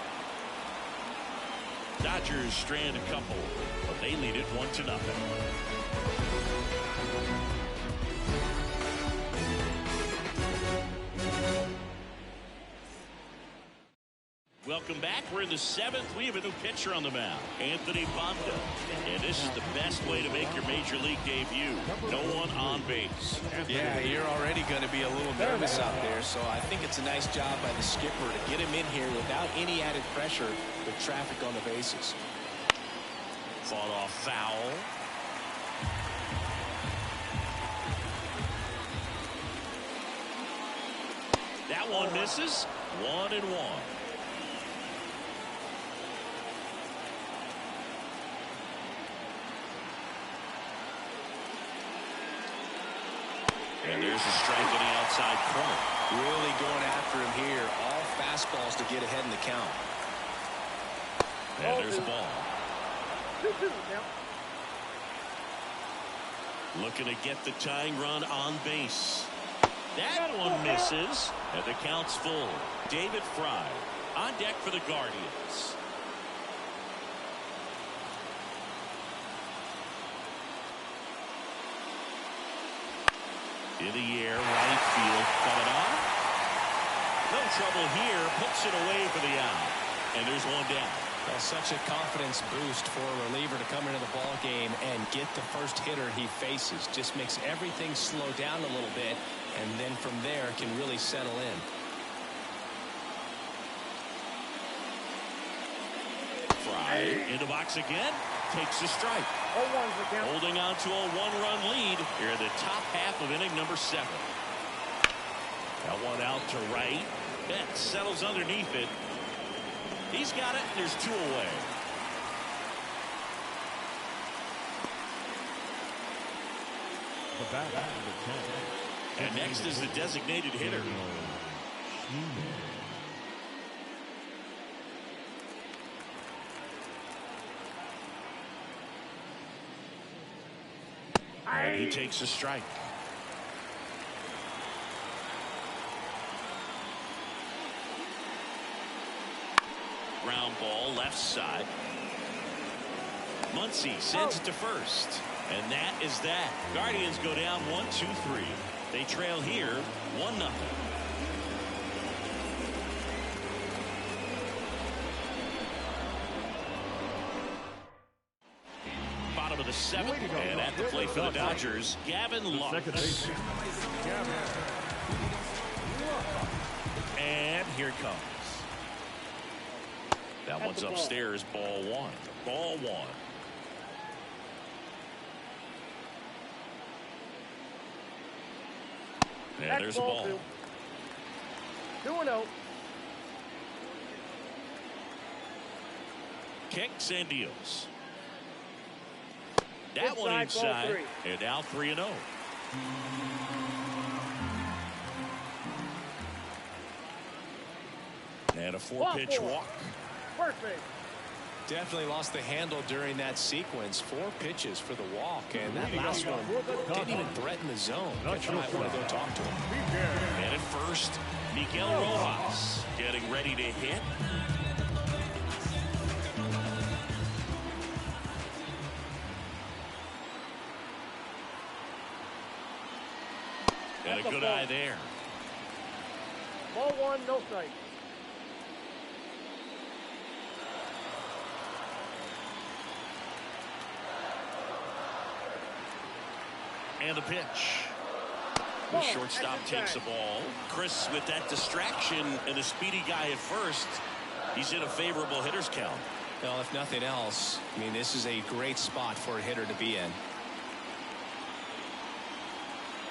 Dodgers strand a couple, but they lead it 1-0. Welcome back. We're in the 7th. We have a new pitcher on the mound, Anthony Banda. And this is the best way to make your major league debut. No one on base. Yeah, you're already going to be a little nervous out there, so I think it's a nice job by the skipper to get him in here without any added pressure with traffic on the bases. Fought off foul. That one misses. 1-1. And there's a strike in the outside corner. Really going after him here. All fastballs to get ahead in the count. And there's the ball. 2-2 now. Looking to get the tying run on base. That one misses. And the count's full. David Fry on deck for the Guardians. In the air, right field, coming on. No trouble here, puts it away for the out. And there's one down. Well, such a confidence boost for a reliever to come into the ball game and get the first hitter he faces. Just makes everything slow down a little bit, and then from there can really settle in. Fry in the box again, takes a strike. 0-1's the count. Holding on to a one-run lead here in the top half of inning number 7. That one out to right. That settles underneath it. He's got it. There's 2 away. The bat number 10. And next is the designated hitter. And he takes a strike. Ground ball left side. Muncy sends it to first. And that is that. Guardians go down 1-2-3. They trail here 1-0. Bottom of the 7th, and at the plate for the Dodgers, Gavin Lux. Second baseman. And here it comes. That one's upstairs, ball 1. Ball 1. And there's a ball. 2-0. Kicks and deals. That one Inside, inside. ball 3. And now 3-0. And a 4-pitch walk. First base. Definitely lost the handle during that sequence. 4 pitches for the walk, and that last one didn't even threaten the zone. Catcher might want to go talk to him. And at first, Miguel Rojas getting ready to hit. And a good eye there. Ball 1, no strike. And the pitch. The shortstop takes the ball. Chris with that distraction and a speedy guy at first. He's in a favorable hitter's count. Well, if nothing else, I mean, this is a great spot for a hitter to be in.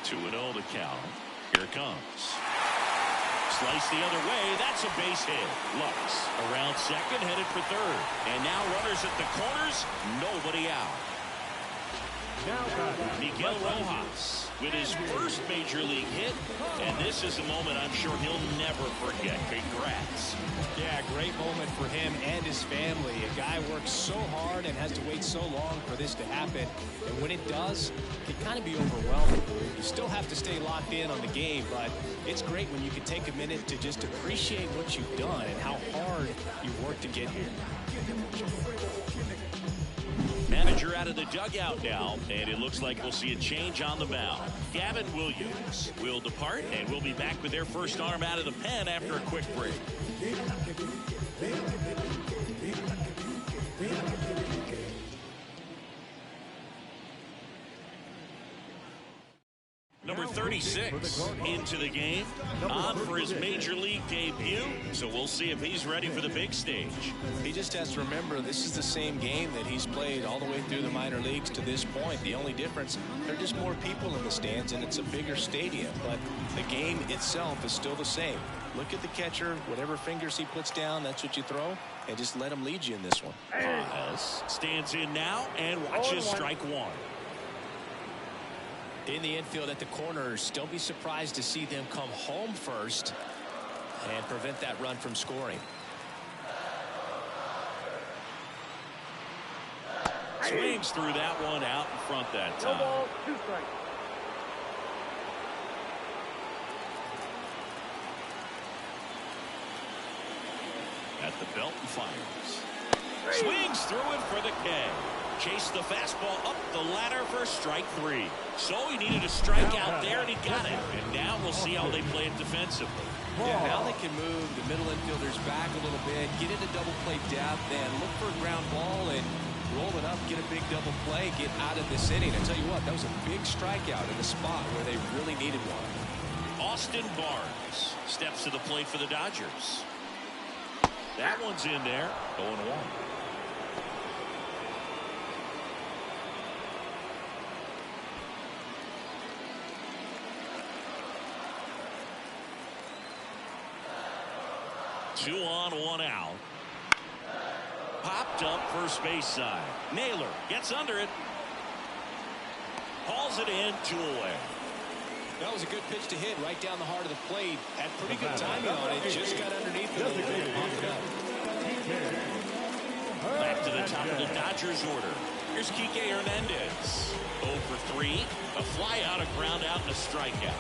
2-0 the count. Here it comes. Slice the other way. That's a base hit. Lux around second, headed for third. And now runners at the corners. Nobody out. Miguel Rojas with his first major league hit, and this is a moment I'm sure he'll never forget. Congrats. Yeah, great moment for him and his family. A guy works so hard and has to wait so long for this to happen, and when it does, it can kind of be overwhelming. You still have to stay locked in on the game, but it's great when you can take a minute to just appreciate what you've done and how hard you've worked to get here. Manager out of the dugout now, and it looks like we'll see a change on the mound. Gavin Williams will depart, and we'll be back with their first arm out of the pen after a quick break. Number 36 into the game, on for his major league debut, so we'll see if he's ready for the big stage. He just has to remember this is the same game that he's played all the way through the minor leagues to this point. The only difference, there are just more people in the stands and it's a bigger stadium, but the game itself is still the same. Look at the catcher, whatever fingers he puts down, that's what you throw, and just let him lead you in this one. Stands in now and watches strike 1. In the infield at the corners, don't be surprised to see them come home first and prevent that run from scoring. Swings through that one out in front that No time. ball, 2 strikes. At the belt and fires. Swings through it for the K. Chased the fastball up the ladder for strike 3. So he needed a strikeout there, and he got it. And now we'll see how they play it defensively. Yeah, now they can move the middle infielders back a little bit, get into double play depth, and look for a ground ball and roll it up, get a big double play, get out of this inning. I tell you what, that was a big strikeout in the spot where they really needed one. Austin Barnes steps to the plate for the Dodgers. That one's in there, 0-1. Two on, one out. Popped up first base side. Naylor gets under it. Hauls it in, 2 away. That was a good pitch to hit right down the heart of the plate. Had pretty good timing on it. Just got underneath it a little bit and popped it up. Back to the top of the Dodgers order. Here's Kike Hernandez. 0 for 3. A fly out, a ground out, and a strikeout.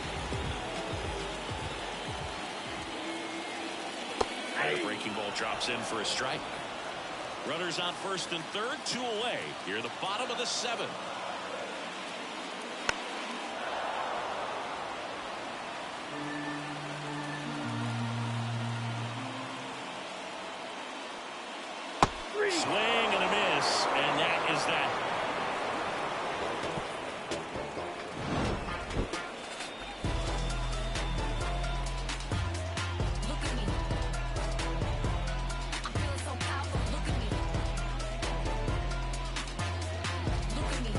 And the breaking ball drops in for a strike. Runners on first and third, 2 away. Here, the bottom of the 7th. Swing and a miss, and that is that. Look at me. I'm feeling so powerful. Look at me. Look at me.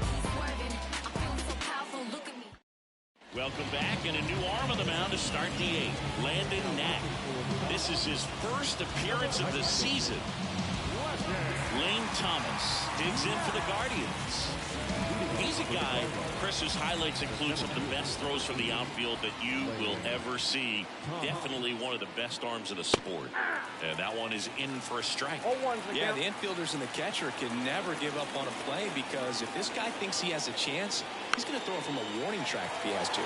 He's swerving. I'm feeling so powerful. Look at me. Welcome back, and a new arm on the mound to start the 8th. Landon Knack. This is his first appearance of the season. Lane Thomas digs in for the Guardians. He's a guy, Chris, whose highlights include some of the best throws from the outfield that you will ever see. Definitely one of the best arms of the sport. And that one is in for a strike. Yeah, the infielders and the catcher can never give up on a play, because if this guy thinks he has a chance, he's going to throw it from a warning track if he has to.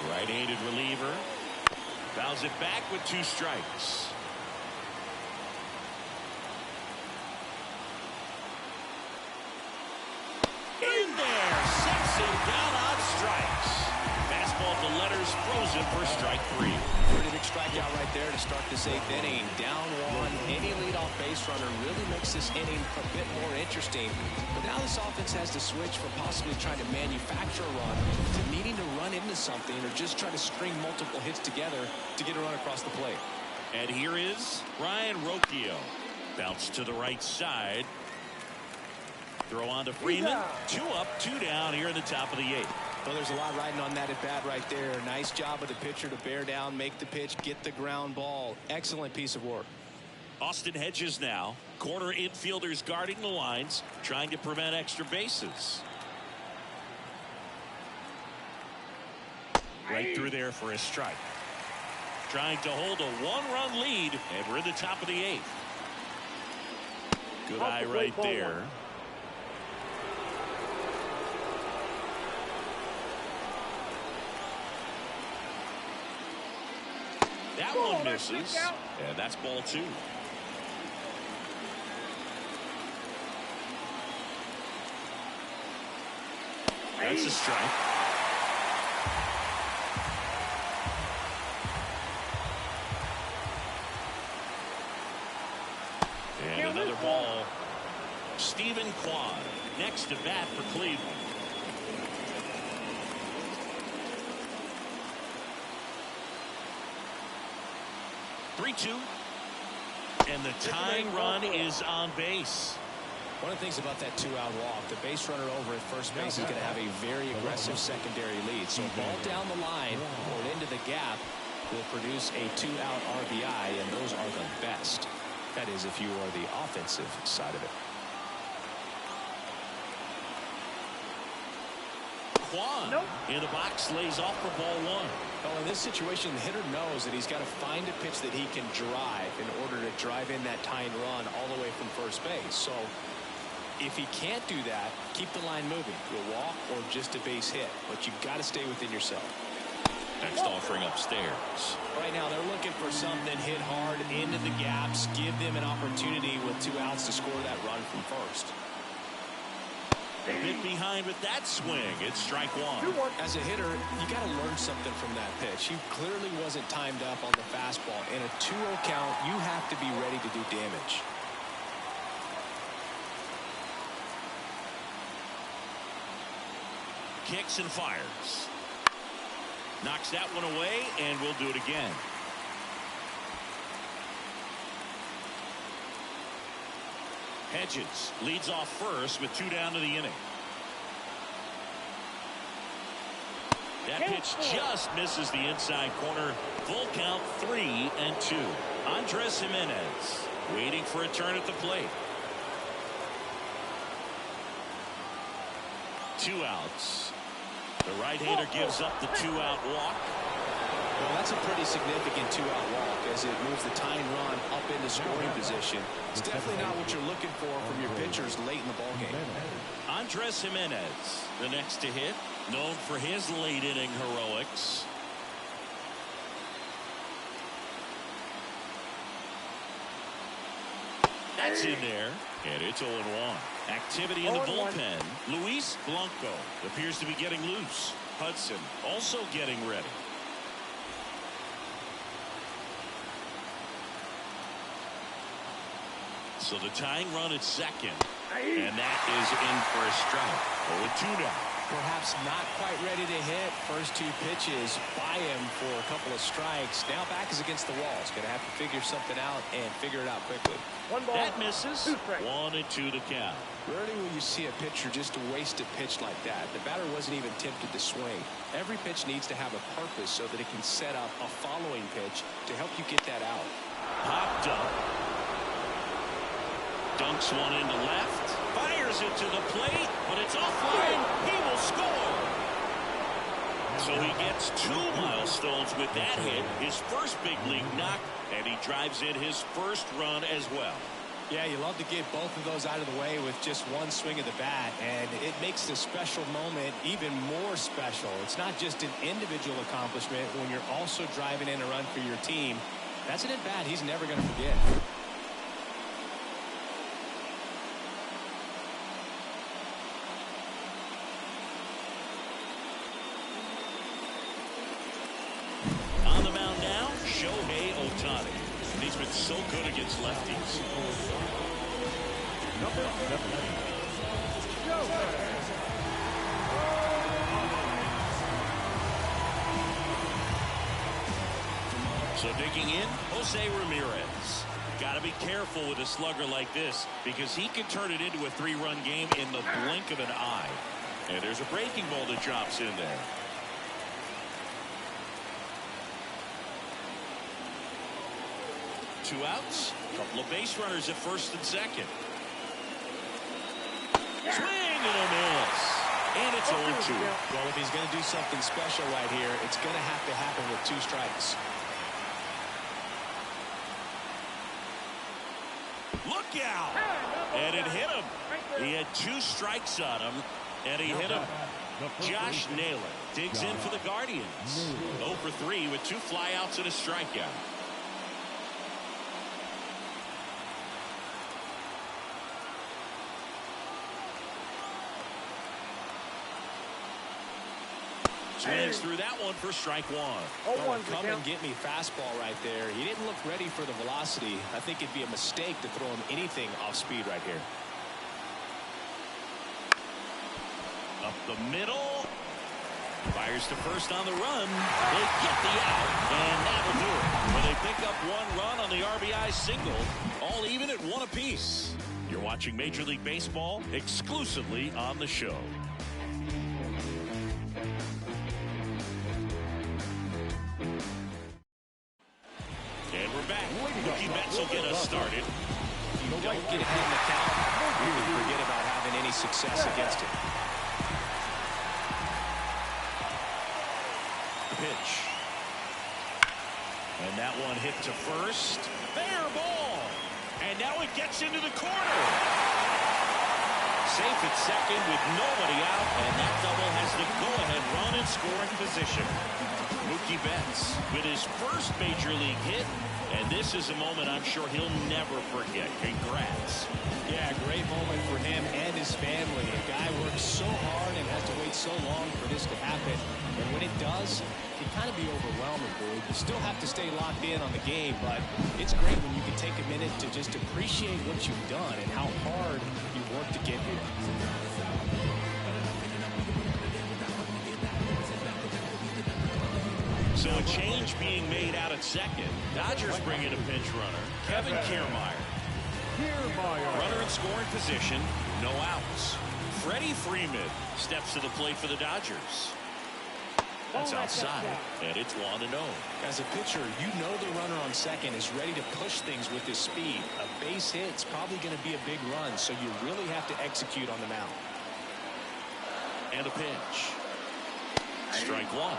Right-handed reliever. Fouls it back with 2 strikes. In there. Sets him down on strikes. Fastball to letters, frozen for strike 3. Pretty big strikeout right there to start this 8th inning. Down 1. Any leadoff base runner really makes this inning a bit more interesting. But now this offense has to switch from possibly trying to manufacture a run to needing to run into something, or just try to string multiple hits together to get a run across the plate. And here is Ryan Rocchio. Bounce to the right side. Throw on to Freeman. 2 up, 2 down here in the top of the 8th. Well, there's a lot riding on that at bat right there. Nice job of the pitcher to bear down, make the pitch, get the ground ball. Excellent piece of work. Austin Hedges now. Corner infielders guarding the lines, trying to prevent extra bases. Right through there for a strike. Trying to hold a 1-run lead, and we're in the top of the 8th. Good eye right there. That one misses, and that's ball 2. That's a strike. And another ball. Stephen Kwan next to bat for Cleveland. And the tying run is on base. One of the things about that 2-out walk, the base runner over at first base is going to have a very aggressive secondary lead. So a ball down the line or into the gap will produce a 2-out RBI, and those are the best. That is, if you are the offensive side of it. Kwan in the box lays off for ball 1. Well, in this situation, the hitter knows that he's got to find a pitch that he can drive in order to drive in that tying run all the way from first base. So If he can't do that, keep the line moving. You'll walk or just a base hit, but you've got to stay within yourself. Next offering upstairs. Right now they're looking for something hit hard into the gaps, give them an opportunity with 2 outs to score that run from first. A bit behind with that swing. It's strike one. As a hitter, you got to learn something from that pitch. He clearly wasn't timed up on the fastball. In a 2-0 count, you have to be ready to do damage. Kicks and fires. Knocks that one away, and we'll do it again. Hedges leads off first with 2 down to the inning. That pitch just misses the inside corner. Full count 3-2. Andres Jimenez waiting for a turn at the plate. 2 outs. The right-hander gives up the 2-out walk. Well, that's a pretty significant 2-out walk as it moves the tying run up into scoring position. It's definitely not what you're looking for from your pitchers late in the ballgame. Andres Jimenez, the next to hit, known for his late-inning heroics. That's in there, and it's 0-1. Activity in the bullpen. Luis Blanco appears to be getting loose. Hudson also getting ready. So the tying run at second. And that is in for a strike. 0-2 now. Perhaps not quite ready to hit. First 2 pitches by him for a couple of strikes. Now back is against the wall. He's going to have to figure something out and figure it out quickly. 1 ball. That misses. 1-2 to count. Rarely will you see a pitcher just waste a pitch like that. The batter wasn't even tempted to swing. Every pitch needs to have a purpose so that it can set up a following pitch to help you get that out. Popped up. Dunks one into left. Fires it to the plate, but it's offline. He will score. So he gets 2 milestones with that hit. His first big league knock, and he drives in his first run as well. Yeah, you love to get both of those out of the way with just 1 swing of the bat, and it makes the special moment even more special. It's not just an individual accomplishment when you're also driving in a run for your team. That's an at-bat he's never going to forget. He's been so good against lefties. Number 7. So digging in, Jose Ramirez. Got to be careful with a slugger like this because he can turn it into a 3-run game in the blink of an eye. And there's a breaking ball that drops in there. 2 outs. Couple of base runners at first and second. Swing and a miss. And it's 0-2. Well, if he's going to do something special right here, it's going to have to happen with 2 strikes. Look out. And it hit him. He had 2 strikes on him, and he hit him. Josh Naylor digs in for the Guardians. 0 for 3 with 2 flyouts and a strikeout. Swings through that one for strike 1. Oh, come and get me fastball right there. He didn't look ready for the velocity. I think it'd be a mistake to throw him anything off speed right here. Up the middle. Fires to first on the run. They get the out, and that'll do it. Well, they pick up 1 run on the RBI single, all even at 1 apiece. You're watching Major League Baseball exclusively on the show. And we're back. Mookie Betts will get us started. You don't get ahead in the count, really forget about having any success against it. Pitch. And that one hit to first. Fair ball. And now it gets into the corner. safe at second with nobody out, and that double has the go-ahead run in scoring position. Mookie Betts with his first major league hit, and this is a moment I'm sure he'll never forget. Congrats. Yeah, great moment for him and his family. A guy works so hard and has to wait so long for this to happen. And when it does, it can kind of be overwhelming, dude. You still have to stay locked in on the game, but it's great when you can take a minute to just appreciate what you've done and how hard you worked to get here. So a change being made out at second. Dodgers bring in a pinch runner, Kevin Kiermaier. Runner in scoring position, no outs. Freddie Freeman steps to the plate for the Dodgers. That's outside, and it's 1-0. As a pitcher, you know the runner on second is ready to push things with his speed. A base hit's probably going to be a big run, so you really have to execute on the mound. And a pitch. Strike one.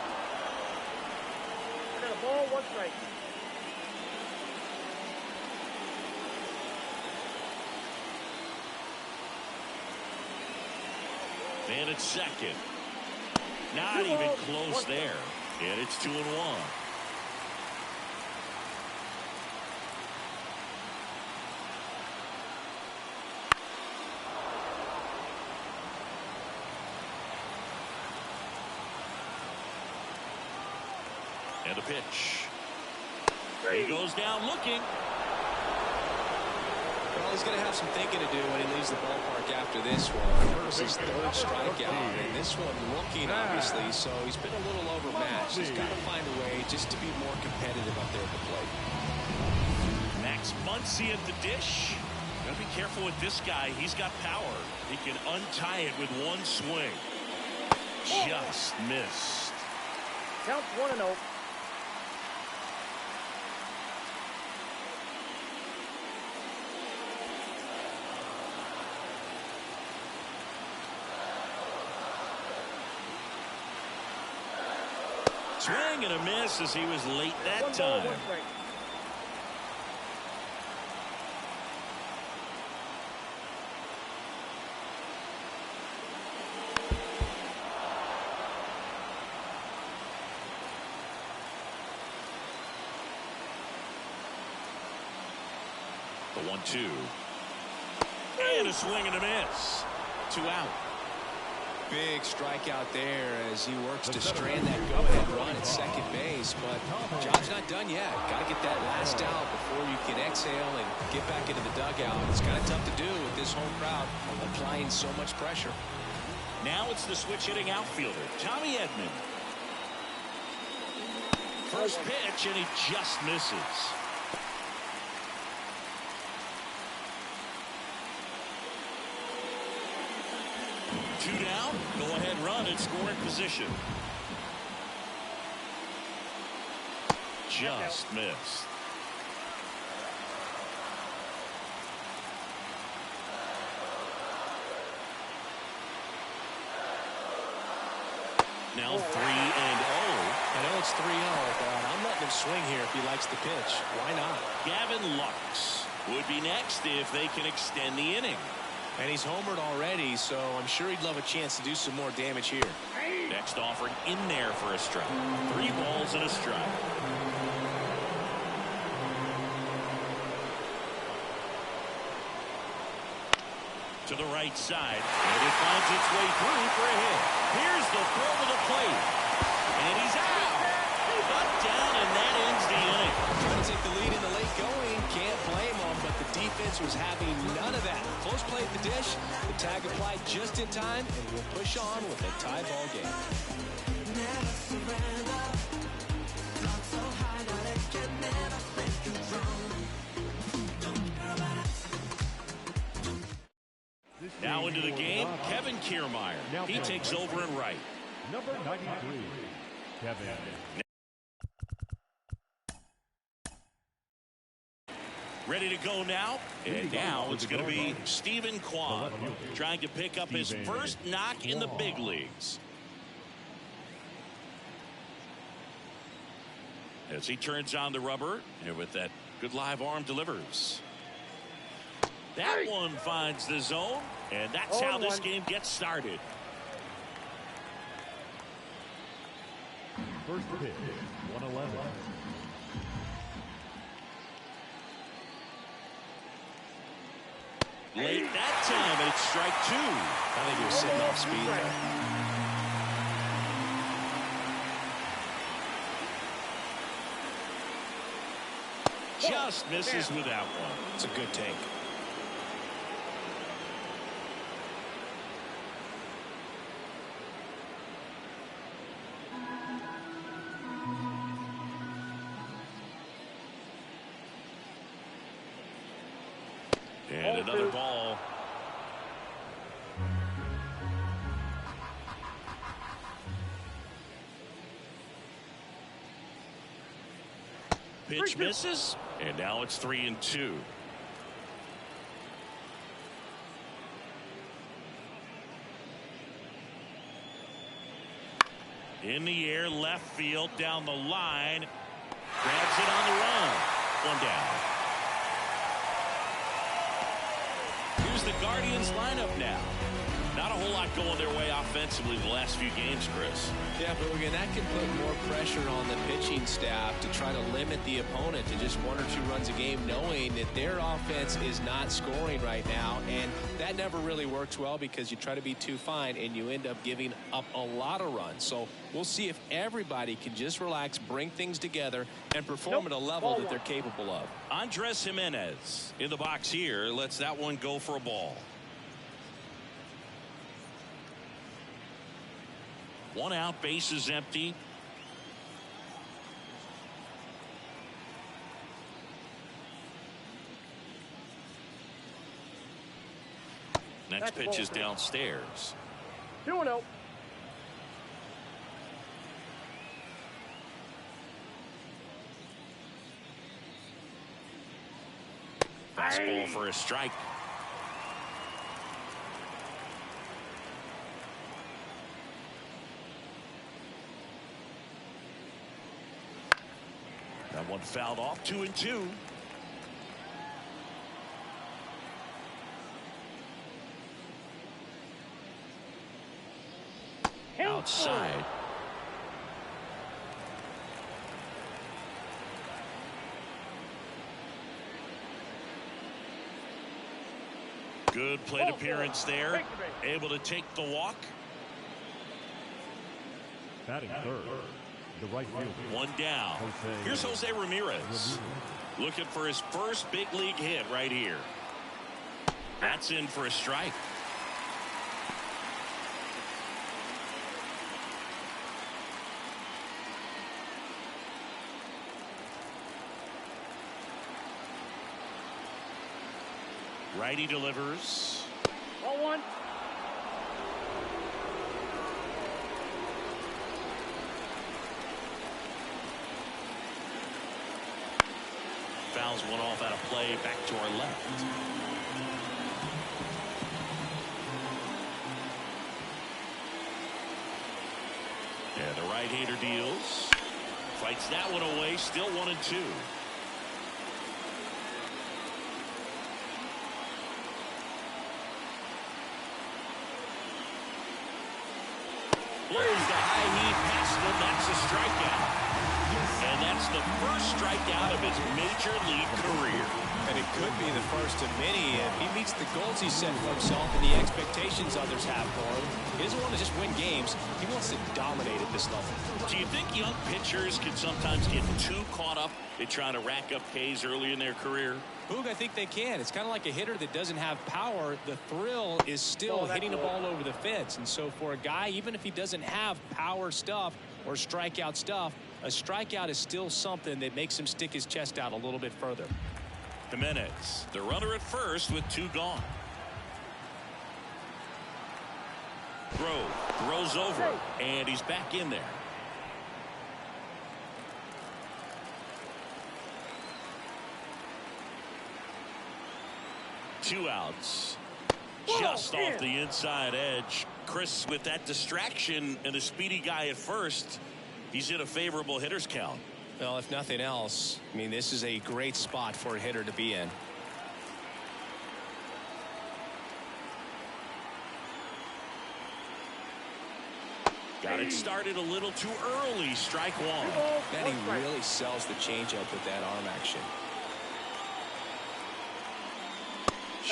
I got a ball, 1 strike. And it's second. Not even close there. And it's 2-1. And a pitch. He goes down looking. Well, he's going to have some thinking to do when he leaves the ballpark after this one. This is his third strikeout, and this one looking, obviously, so he's been a little overmatched. He's got to find a way just to be more competitive up there at the plate. Max Muncy at the dish. Got to be careful with this guy. He's got power. He can untie it with one swing. Just missed. Count 1-0. Swing and a miss as he was late that 1 ball, time. 1 strike. The 1-2. And a swing and a miss. 2 out. Big strikeout there as he works to strand that go-ahead run at second base, but job's not done yet. Got to get that last out before you can exhale and get back into the dugout. It's kind of tough to do with this home crowd applying so much pressure. Now it's the switch-hitting outfielder, Tommy Edman. First pitch, and he just misses. Two down, go-ahead run in scoring position. Just missed. Now 3-0. I know it's 3-0, but I'm letting him swing here if he likes the pitch. Why not? Gavin Lux would be next if they can extend the inning. And he's homered already, so I'm sure he'd love a chance to do some more damage here. Next offering in there for a strike. 3 balls and a strike. To the right side, and it finds its way through for a hit. Here's the throw to the plate, and he's out. Cut down, and that ends the inning. Trying to take the lead in the late going, can't blame him, but the defense was having none of that. Close play at the dish, the tag applied just in time, and we'll push on with a tie ball game. Now into the game, Kevin Kiermaier. He takes over in right. Number 93, Kevin. Ready to go now, and now it's going to be Stephen Kwan trying to pick up his first knock in the big leagues. As he turns on the rubber, and with that good live arm delivers. That one finds the zone, and that's how this game gets started. First pitch, 111. Late that time, and it's strike 2. I think he was sitting off speed there. Just misses with that one. It's a good take. And another ball. Pitch misses, and now it's 3-2. In the air, left field, down the line. Grabs it on the run. One down. Here's the Guardians lineup now. Not a whole lot going their way offensively the last few games, Chris. Yeah, but again, that can put more pressure on the pitching staff to try to limit the opponent to just 1 or 2 runs a game, knowing that their offense is not scoring right now. And that never really works well because you try to be too fine and you end up giving up a lot of runs. So we'll see if everybody can just relax, bring things together, and perform at a level that they're capable of. Andres Jimenez in the box here lets that one go for a ball. One out, base is empty. Next pitch is downstairs. 2-0. Fastball for a strike. That one fouled off. 2-2. Outside. Good plate appearance there. Able to take the walk. Batting third, the right fielder. One down. Here's Jose Ramirez. Looking for his first big league hit right here. That's in for a strike. Righty delivers. 0-1. Fouls one off out of play, back to our left. Yeah, the right-hander deals. Fights that one away, still 1-2. Blows the high heat past him. That's a strikeout. And that's the first strikeout of his major league career. And it could be the first of many if he meets the goals he set for himself and the expectations others have for him. He doesn't want to just win games. He wants to dominate at this level. Do you think young pitchers can sometimes get too caught up in trying to rack up Ks early in their career? Boog, I think they can. It's kind of like a hitter that doesn't have power. The thrill is still hitting a ball over the fence. And so for a guy, even if he doesn't have power stuff or strikeout stuff, a strikeout is still something that makes him stick his chest out a little bit further. Jimenez, the runner at first with 2 gone. Grove throws over, and he's back in there. Two outs. Just off the inside edge. Chris, with that distraction and a speedy guy at first, he's in a favorable hitter's count. Well, if nothing else, I mean, this is a great spot for a hitter to be in. Got it started a little too early. Strike one. And he really sells the changeup with that arm action.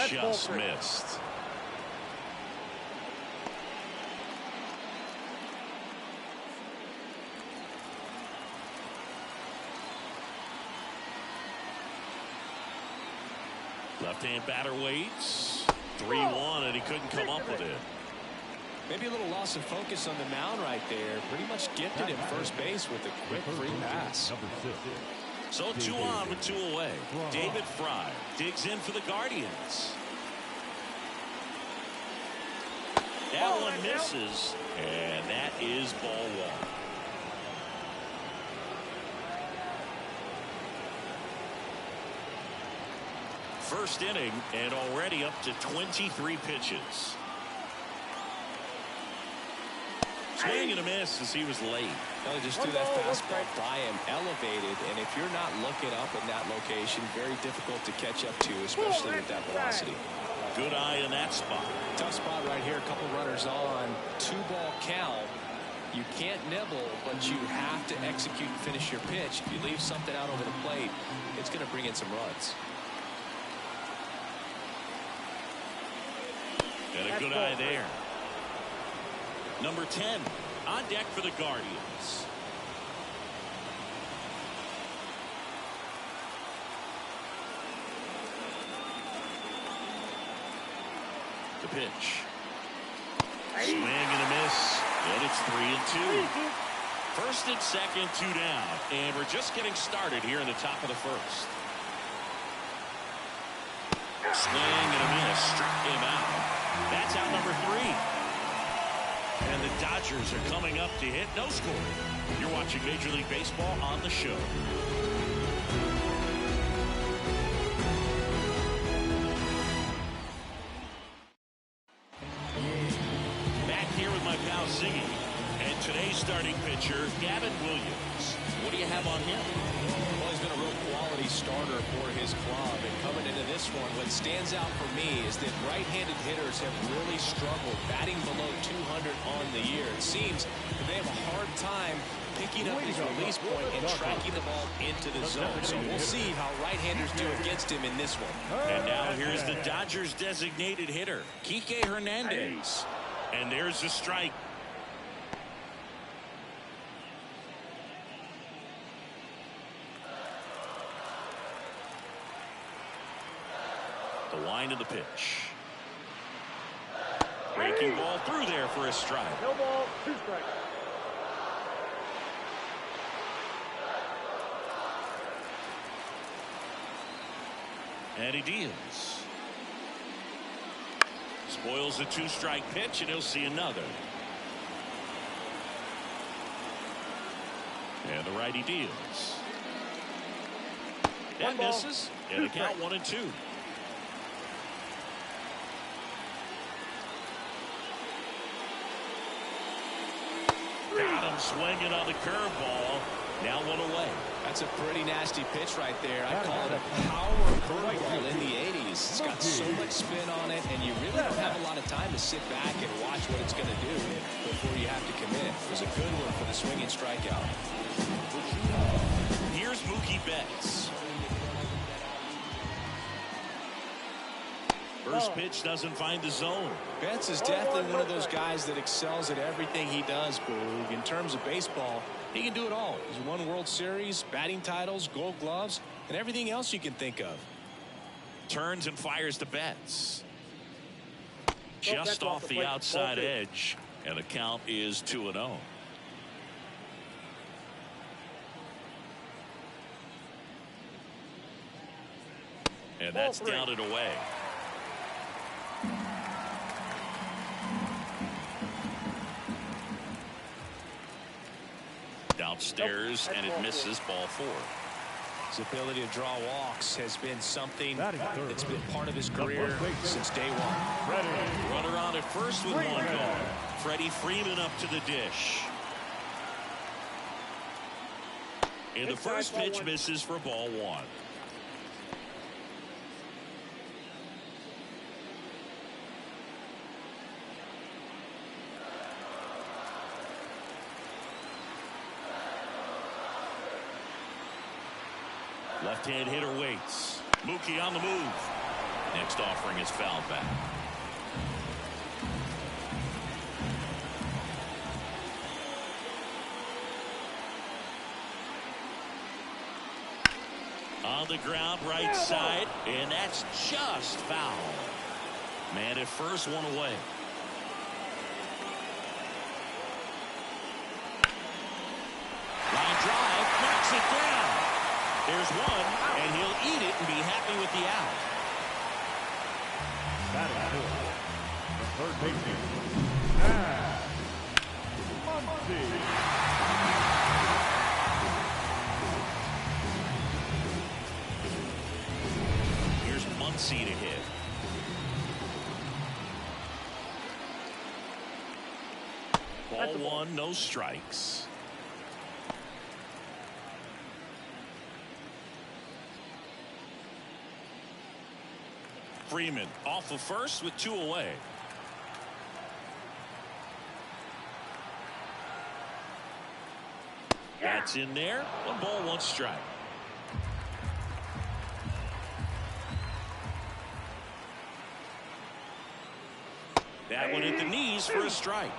Just missed. Left-hand batter waits. 3-1, and he couldn't come up with it. Maybe a little loss of focus on the mound right there. Pretty much gifted him first base with a quick free pass. Number 6. So 2 on with 2 away. David Fry digs in for the Guardians. That one misses, and that is ball 1. First inning, and already up to 23 pitches. Swing and a miss as he was late. They just threw that fastball by him, elevated, and if you're not looking up in that location, very difficult to catch up to, especially with that velocity. Good eye in that spot. Tough spot right here. A couple runners on. 2-ball count. You can't nibble, but you have to execute and finish your pitch. If you leave something out over the plate, it's going to bring in some runs. And a good eye there. Number 10 on deck for the Guardians. The pitch. Swing and a miss. And it's 3-2. First and second, 2 down. And we're just getting started here in the top of the first. Swing and a miss. Struck him out. That's out number 3. And the Dodgers are coming up to hit. No score. You're watching Major League Baseball on the show. Back here with my pal Ziggy. And today's starting pitcher, Gavin Williams. What do you have on him? Well, he's been a real quality starter for his club. And coming into this one, what stands out for me is that right-handed hitters have really struggled batting below 200 on the year. It seems that they have a hard time picking up his release point and tracking the ball into the zone. So we'll see how right-handers do against him in this one. And now here's the Dodgers designated hitter, Kike Hernandez. And there's the strike. The line of the pitch. Breaking ball through there for a strike. No ball, 2 strikes. And he deals. Spoils the 2-strike pitch, and he'll see another. And the righty deals. That misses. And the count 1-2. Got him swinging on the curveball. Now 1 away. That's a pretty nasty pitch right there. I call it a power curveball in the 80s. It's got so much spin on it, and you really don't have a lot of time to sit back and watch what it's going to do before you have to commit. It was a good one for the swinging strikeout. Here's Mookie Betts. First pitch doesn't find the zone. Betts is definitely one of those guys that excels at everything he does, Boog. In terms of baseball, he can do it all. He's won World Series, batting titles, Gold Gloves, and everything else you can think of. Turns and fires to Betts. Just off the outside edge, and the count is 2-0. And that's down and away. Downstairs, and it misses ball 4. His ability to draw walks has been something that's been part of his career since day one. Runner on at first with 1 gone. Freddie Freeman up to the dish. And the first pitch misses for ball 1. Left-hand hitter waits. Mookie on the move. Next offering is fouled back. On the ground, right side, and that's just foul. Man at first, one away. Line drive, knocks it down. There's one, and he'll eat it and be happy with the out. That is four. The third baseman, Muncy. Here's Muncy to hit. Ball one, no strikes. Freeman off of first with two away. That's in there. 1 ball, 1 strike. That one at the knees for a strike.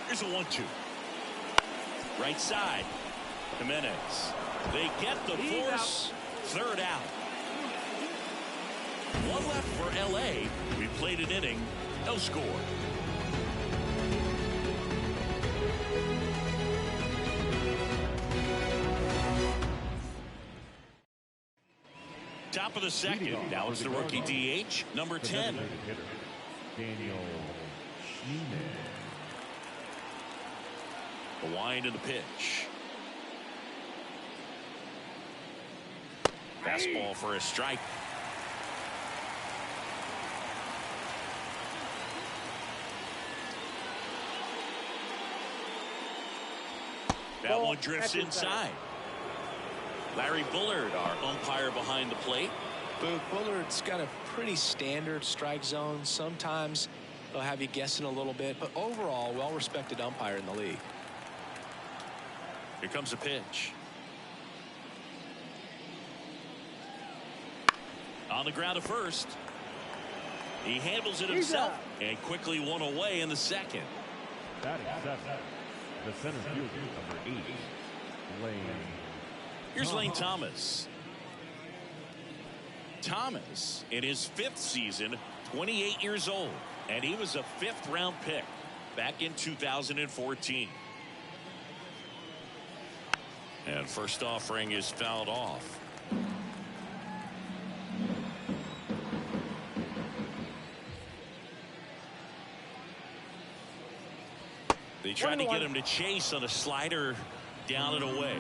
Here's a 1-2. Right side. Jimenez. They get the force. Third out. One left for LA. We played an inning. No score. Top of the second. Now it's the rookie DH, number 10. Daniel Schneemann. The wind of the pitch. Fastball for a strike. That one drifts inside. Larry Bullard, our umpire behind the plate. Bullard's got a pretty standard strike zone. Sometimes they'll have you guessing a little bit, but overall, well-respected umpire in the league. Here comes a pitch. On the ground at first. He handles it himself and quickly one away in the second. That is 7. The center fielder, number 8, Lane. Here's Lane Thomas. Thomas, in his 5th season, 28 years old, and he was a 5th-round pick back in 2014. And first offering is fouled off. They tried to get him to chase on a slider down and away.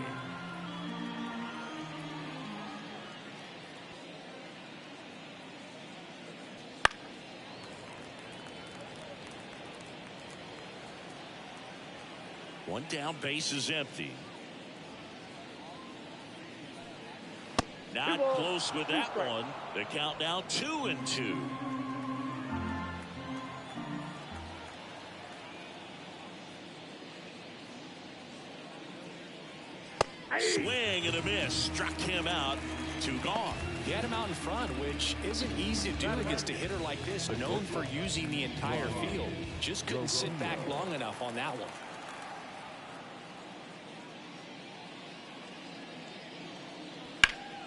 One down, base is empty. Not close with that one. The count now 2-2. Swing and a miss. Struck him out. 2 gone. He had him out in front, which isn't easy to do against a hitter like this, known for using the entire field. Just couldn't sit back long enough on that one.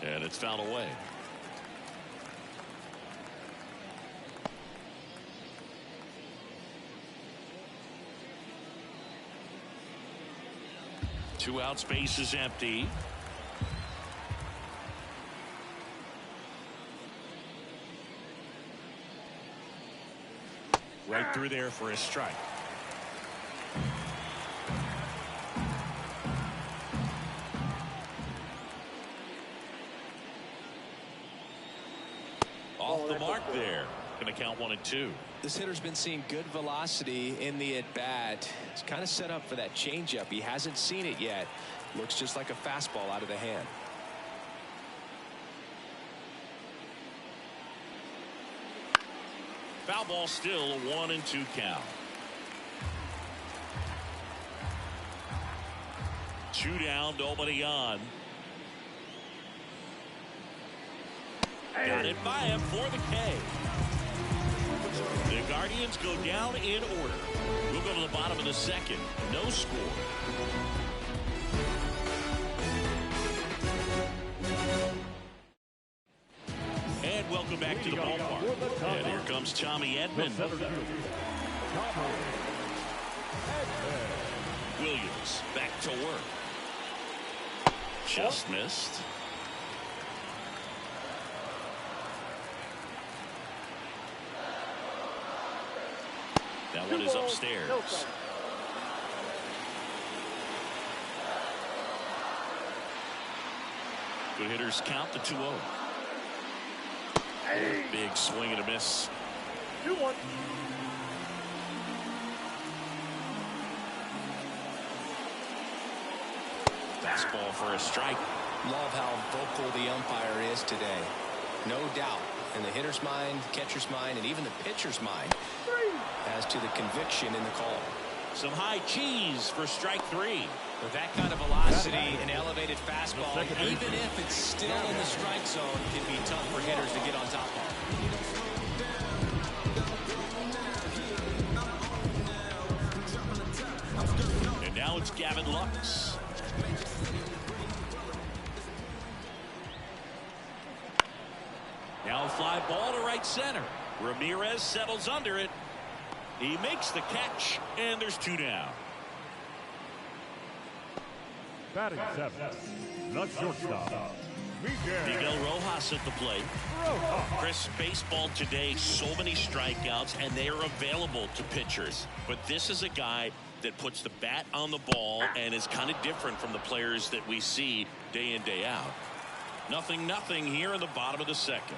And it's fouled away. Two out, space is empty. Right through there for a strike. Off the mark there. Going to count 1-2. This hitter's been seeing good velocity in the at-bat. It's kind of set up for that changeup. He hasn't seen it yet. Looks just like a fastball out of the hand. Foul ball still, a 1-2 count. 2 down, nobody on. Got it by him for the K. The Guardians go down in order. We'll go to the bottom of the second. No score. And welcome back to the ballpark. And here comes Tommy Edman. Williams back to work. Just missed. That one is upstairs. Good hitters count the 2-0. Big swing and a miss. 2-1. Fastball for a strike. Love how vocal the umpire is today. No doubt. In the hitter's mind, catcher's mind, and even the pitcher's mind as to the conviction in the call. Some high cheese for strike 3. With that kind of velocity and elevated fastball, even if it's still in the strike zone, it can be tough for hitters to get on top of. And now it's Gavin Lux. Now a fly ball to right center. Ramirez settles under it. He makes the catch, and there's 2 down. Batting 7, the shortstop, Miguel Rojas at the plate. Chris, baseball today, so many strikeouts, and they are available to pitchers. But this is a guy that puts the bat on the ball and is kind of different from the players that we see day in, day out. 0-0 here in the bottom of the second.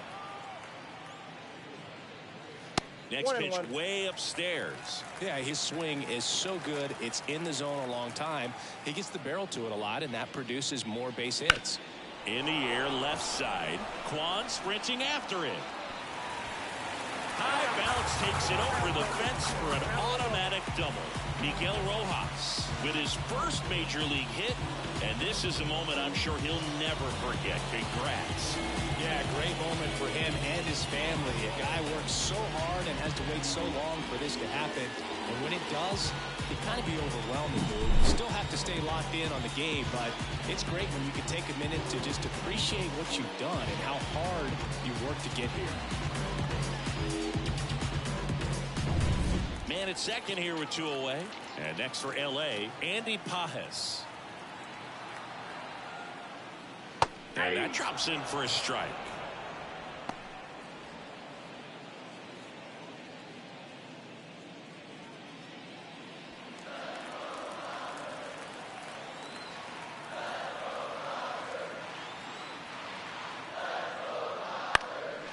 Next pitch way upstairs. Yeah, his swing is so good. It's in the zone a long time. He gets the barrel to it a lot, and that produces more base hits. In the air, left side. Kwan sprinting after it. High bounce takes it over the fence for an automatic double. Miguel Rojas with his first major league hit, and this is a moment I'm sure he'll never forget. Congrats. Yeah, great moment for him and his family. A guy works so hard and has to wait so long for this to happen. And when it does, it kind of be overwhelming. You still have to stay locked in on the game, but it's great when you can take a minute to just appreciate what you've done and how hard you worked to get here. Man at second here with 2 away. And next for LA, Andy Pajes. And that drops in for a strike.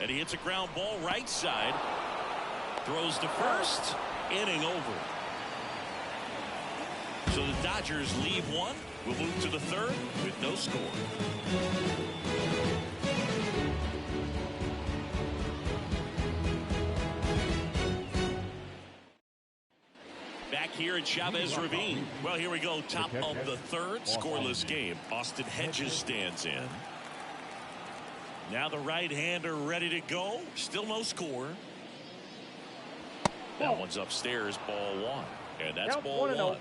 And he hits a ground ball right side. Throws to first. Inning over. So the Dodgers leave one. We'll move to the third with no score. Back here at Chavez Ravine. Well, here we go. Top of the third. Scoreless game. Austin Hedges stands in. Now the right-hander ready to go. Still no score. That one's upstairs, ball 1. And that's ball 1.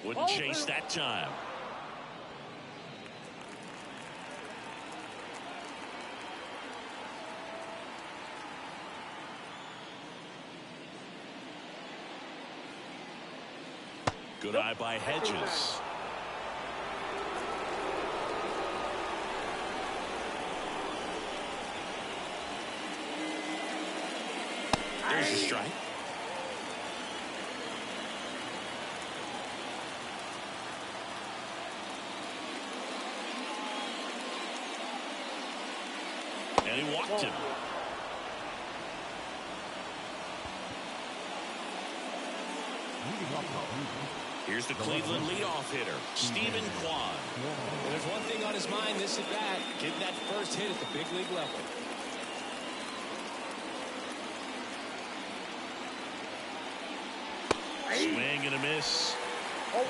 Wouldn't chase that time. Good eye by Hedges. There's a strike. And he walked him. Here's the Cleveland leadoff hitter, Stephen Kwan. Well, there's one thing on his mind this at bat, getting that first hit at the big league level. Swing and a miss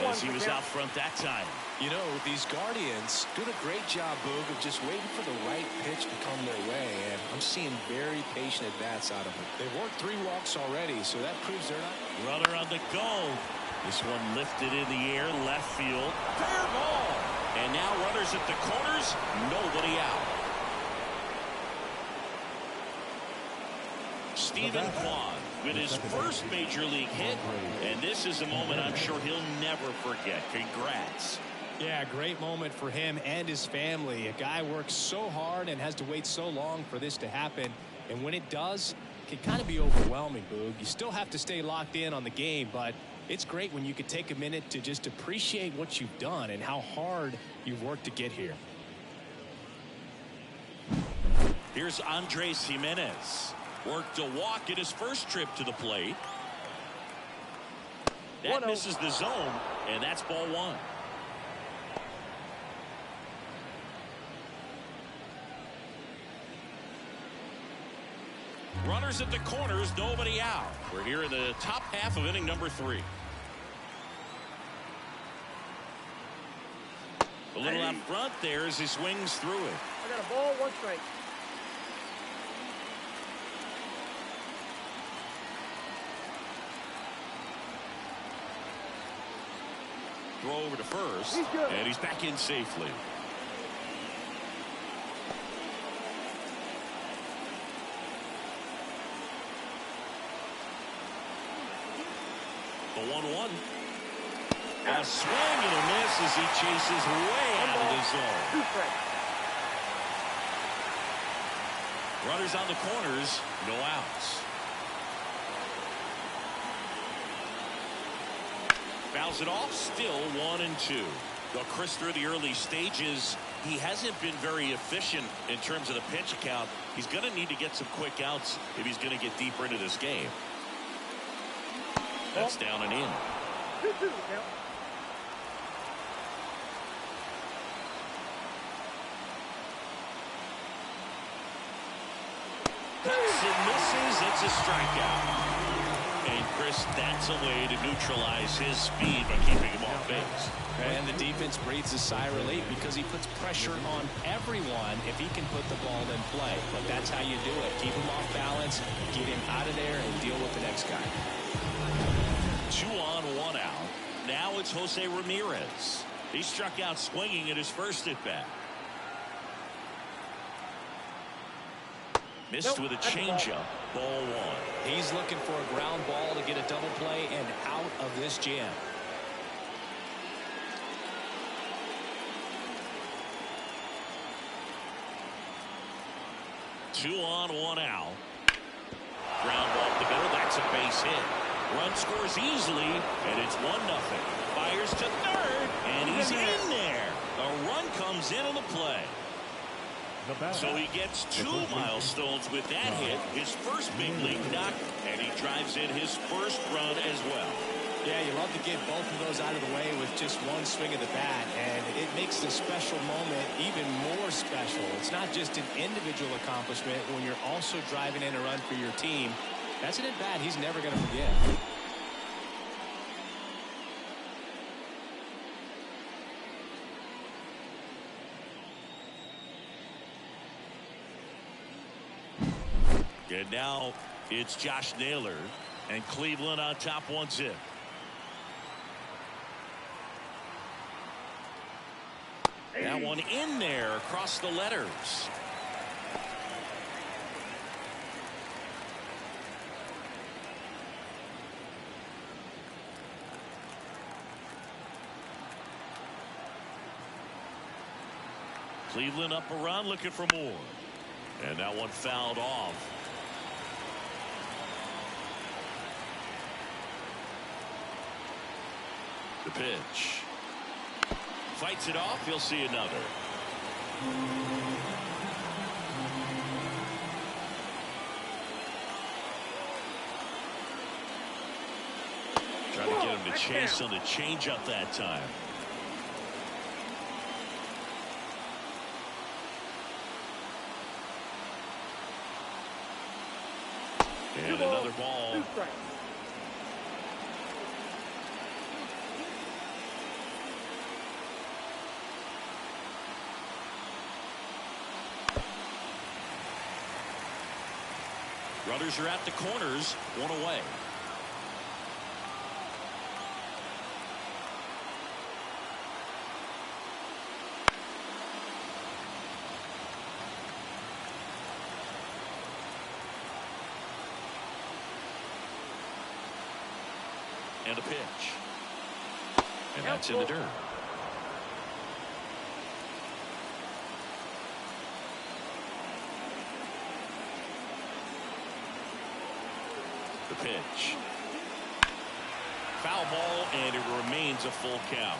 as he was out front that time. You know, these Guardians doing a great job, Boog, of just waiting for the right pitch to come their way, and I'm seeing very patient at-bats out of them. They've worked 3 walks already, so that proves they're not. Runner on the go. This one lifted in the air, left field. Fair ball. And now runners at the corners, nobody out. Stephen Kwan with his first major league hit, and this is a moment I'm sure he'll never forget. Congrats. Yeah, great moment for him and his family. A guy works so hard and has to wait so long for this to happen, and when it does, it can kind of be overwhelming, Boog. You still have to stay locked in on the game, but it's great when you can take a minute to just appreciate what you've done and how hard you've worked to get here. Here's Andres Jimenez. Worked a walk at his first trip to the plate. That misses the zone, and that's ball 1. Runners at the corners, nobody out. We're here in the top half of inning number 3. A little out front there as he swings through it. I got a ball, 1 strike. Throw over to first, and he's back in safely. The 1-1. A swing and a miss as he chases way out of the zone. Runners on the corners, no outs. Fouls it off, still 1-2. Though Chris, through the early stages, he hasn't been very efficient in terms of the pitch count. He's going to need to get some quick outs if he's going to get deeper into this game. That's down and in. 2-2 now. Cuts and misses. It's a strikeout. And Chris, that's a way to neutralize his speed by keeping him off base. And the defense breathes a sigh of relief because he puts pressure on everyone if he can put the ball in play. But that's how you do it. Keep him off balance, get him out of there, and deal with the next guy. 2 on, 1 out. Now it's Jose Ramirez. He struck out swinging at his first at bat. Missed with a changeup. Ball 1. He's looking for a ground ball to get a double play and out of this jam. Two on, 1 out. Ground ball up the middle. That's a base hit. Run scores easily, and it's 1-0. Fires to third, and he's in there. A run comes in on the play. So he gets 2 milestones with that hit, his first big league knock, and he drives in his first run as well. Yeah, you love to get both of those out of the way with just 1 swing of the bat, and it makes the special moment even more special. It's not just an individual accomplishment when you're also driving in a run for your team. That's an at-bat he's never going to forget. And now it's Josh Naylor, and Cleveland on top 1-0. That one in there across the letters. Cleveland up a run, looking for more. And that one fouled off. The pitch. Fights it off. He'll see another. Trying to get him to chase on the changeup that time. And another ball. Runners are at the corners, one away. And a pitch. And that's in the dirt. The pitch. Foul ball, and it remains a full count.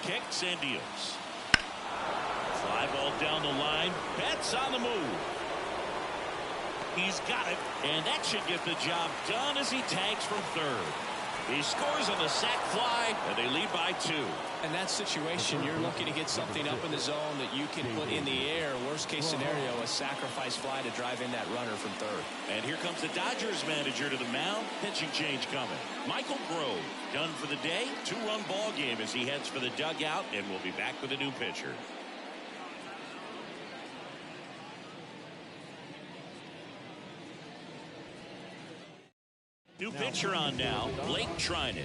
Kicks and deals. Fly ball down the line. Betts on the move. He's got it, and that should get the job done as he tags from third. He scores on the sac fly, and they lead by 2. In that situation, you're looking to get something up in the zone that you can put in the air. Worst case scenario, a sacrifice fly to drive in that runner from third. And here comes the Dodgers manager to the mound. Pitching change coming. Michael Grove done for the day. 2-run ball game as he heads for the dugout, and we'll be back with a new pitcher. New pitcher on now, Blake Trinan.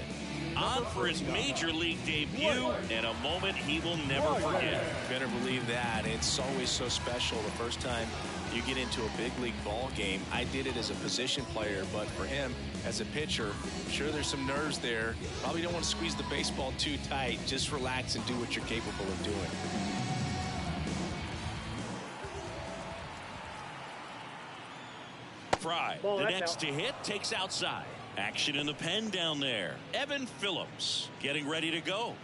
On for his major league debut, and a moment he will never forget. Better believe that. It's always so special the first time you get into a big league ball game. I did it as a position player, but for him as a pitcher, sure there's some nerves there. Probably don't want to squeeze the baseball too tight. Just relax and do what you're capable of doing. Fry, the next to hit, takes outside. Action in the pen down there. Evan Phillips getting ready to go.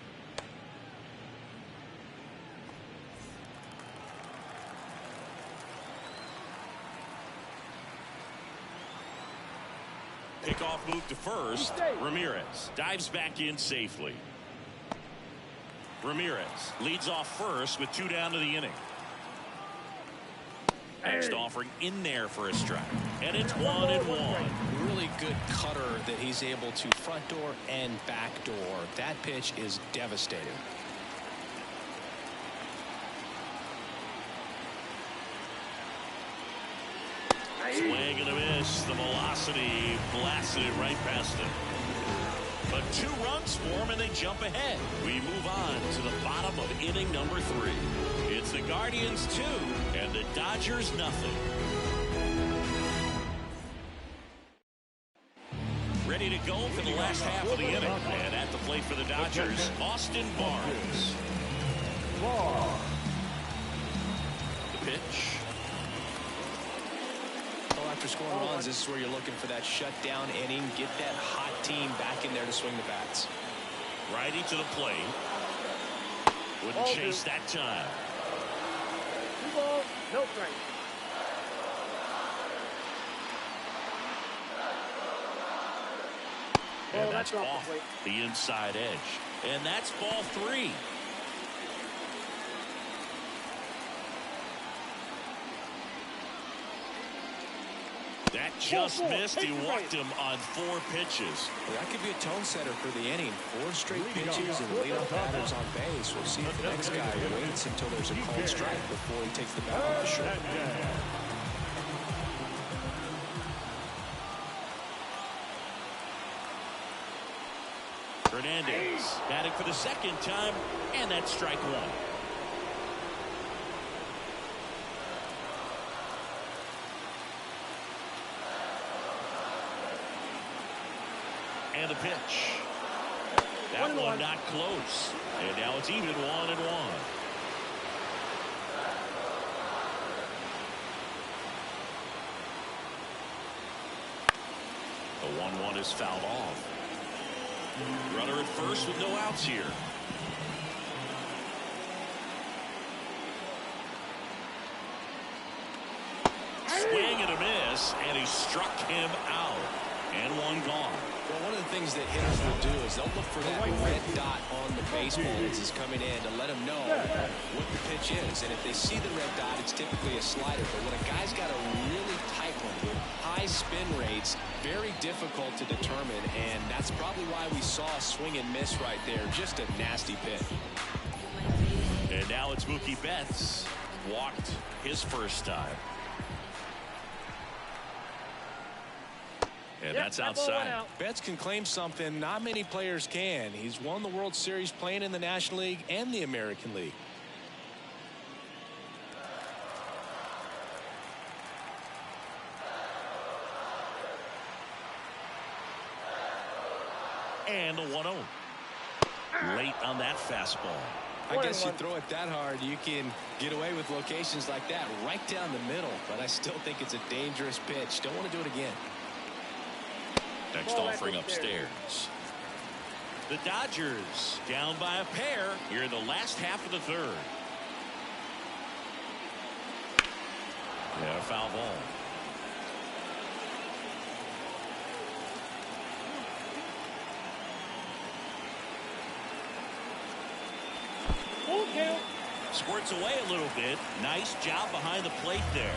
Pickoff move to first. Ramirez dives back in safely. Ramirez leads off first with 2 down to the inning. Next offering in there for a strike. And it's 1-1. Really good cutter that he's able to front door and back door. That pitch is devastating. Swing and a miss. The velocity blasted it right past him. But 2 runs for him, and they jump ahead. We move on to the bottom of inning number 3. It's the Guardians 2 and the Dodgers nothing. Ready to go for the last half of the inning. And at the plate for the Dodgers, Austin Barnes. The pitch. Well, after scoring runs, this is where you're looking for that shutdown inning. Get that hot team back in there to swing the bats. Righty to the plate. Wouldn't chase that time. 2 balls, no strike. And that's off the inside edge. And that's ball 3. That just missed. He walked him on 4 pitches. Well, that could be a tone setter for the inning. 4 straight pitches and leadoff batters on base. We'll see if the next guy waits until there's a called strike before he takes the bat on the shirt. Hernandez batting for the 2nd time, and that's strike 1. And the pitch. That one not close. And now it's even 1-1. The 1-1 is fouled off. Runner at first with no outs here. Swing and a miss, and he struck him out. And 1 gone. Well, one of the things that hitters will do is they'll look for that red dot on the baseball as he's coming in to let him know what the pitch is. And if they see the red dot, it's typically a slider. But when a guy's got a really tight one with high spin rates, very difficult to determine. And that's probably why we saw a swing and miss right there. Just a nasty pitch. And now it's Mookie Betts. Walked his first time. And that's outside. Betts can claim something not many players can. He's won the World Series playing in the National League and the American League. And a 1-0. Late on that fastball. I guess you throw it that hard, you can get away with locations like that right down the middle. But I still think it's a dangerous pitch. Don't want to do it again. Next offering upstairs. The Dodgers down by a pair here in the last half of the third. Yeah, foul ball. Squirts away a little bit. Nice job behind the plate there.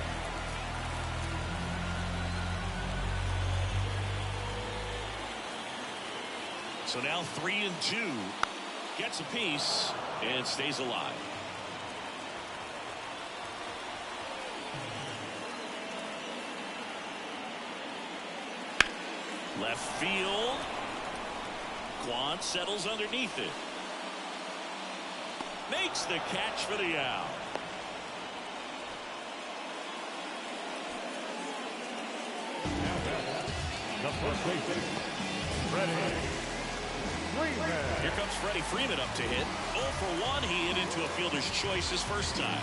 So now 3-2. Gets a piece and stays alive. Left field. Quan settles underneath it. Makes the catch for the out. The first baseman, Freddie Freeman. Here comes Freddie Freeman up to hit. 0 for 1. He hit into a fielder's choice his first time.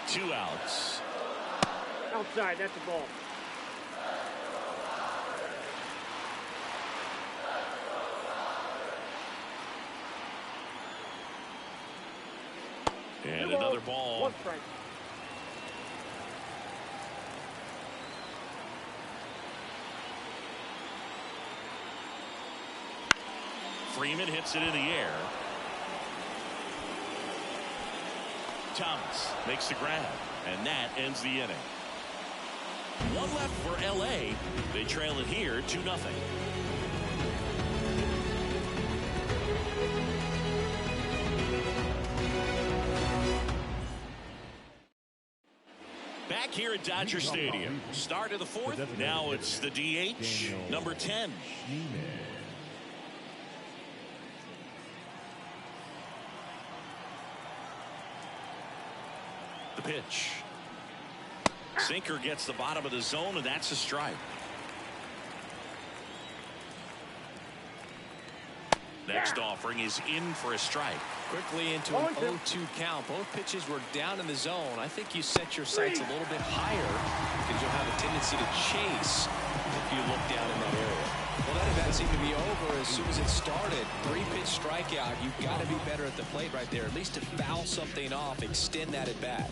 Two outs. Outside, that's a ball. And another ball. 1 strike. Freeman hits it in the air. Thomas makes the grab, and that ends the inning. One left for LA. They trail it here 2-0. Back here at Dodger Stadium. Start of the fourth. Now it's the DH, number 10. The pitch. Sinker gets the bottom of the zone, and that's a strike. Next offering is in for a strike. Quickly into an 0-2 count. Both pitches were down in the zone. I think you set your sights a little bit higher because you'll have a tendency to chase if you look down in that area. Well, that at bat seemed to be over as soon as it started. 3-pitch strikeout. You've got to be better at the plate right there, at least to foul something off, extend that at bat.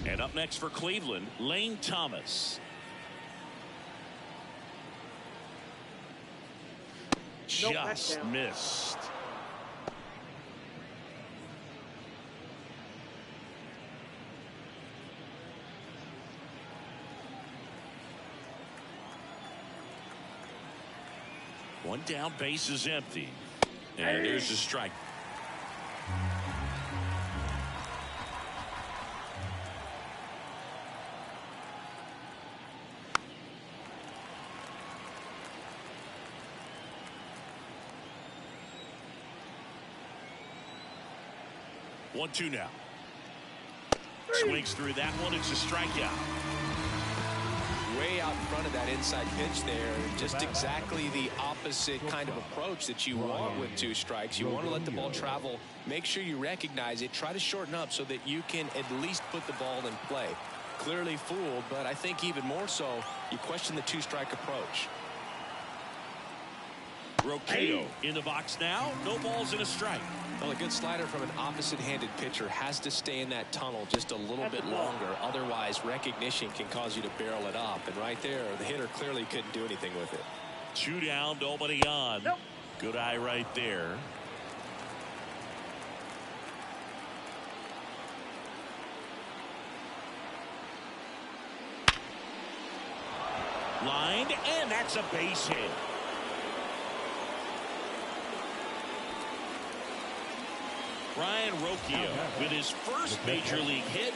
And up next for Cleveland, Lane Thomas. Just missed. One down, base is empty. And there's a strike. 1-2 now. Swings through that one. It's a strikeout. Way out in front of that inside pitch there. Just exactly the opposite kind of approach that you want with 2 strikes. You want to let the ball travel. Make sure you recognize it. Try to shorten up so that you can at least put the ball in play. Clearly fooled, but I think even more so, you question the 2-strike approach. Roquillo in the box now. No balls and a strike. Well, a good slider from an opposite-handed pitcher has to stay in that tunnel just a little bit longer. Otherwise, recognition can cause you to barrel it up. And right there, the hitter clearly couldn't do anything with it. 2 down, nobody on. Nope. Good eye right there. Lined, and that's a base hit. Ryan Roquillo with his first major league hit,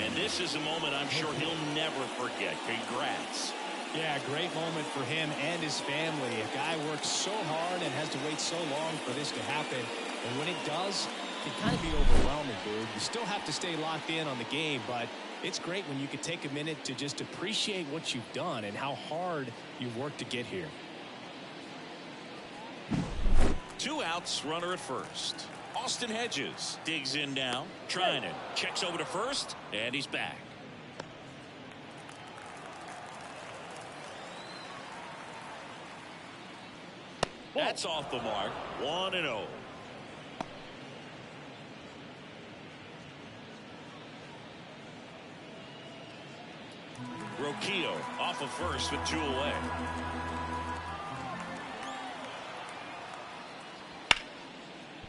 and this is a moment I'm sure he'll never forget. Congrats. Yeah, great moment for him and his family. A guy works so hard and has to wait so long for this to happen. And when it does, it can kind of be overwhelming, dude. You still have to stay locked in on the game, but it's great when you can take a minute to just appreciate what you've done and how hard you've worked to get here. 2 outs, runner at first. Austin Hedges digs in now. Trinan checks over to first, and he's back. That's off the mark. 1-0. Roquillo off of first with 2 away.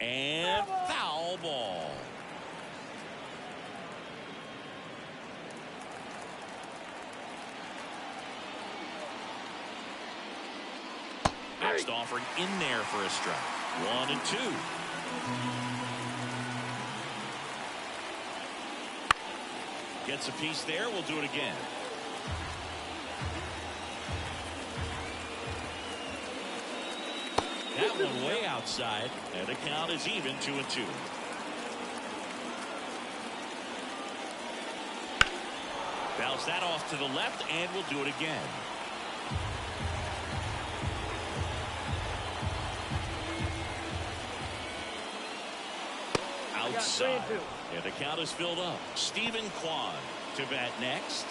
And foul ball. Next offering in there for a strike. 1-2. Gets a piece there. We'll do it again. That one way outside, and the count is even 2-2. Bounce that off to the left, and we'll do it again. Outside, and the count is filled up. Stephen Kwan to bat next.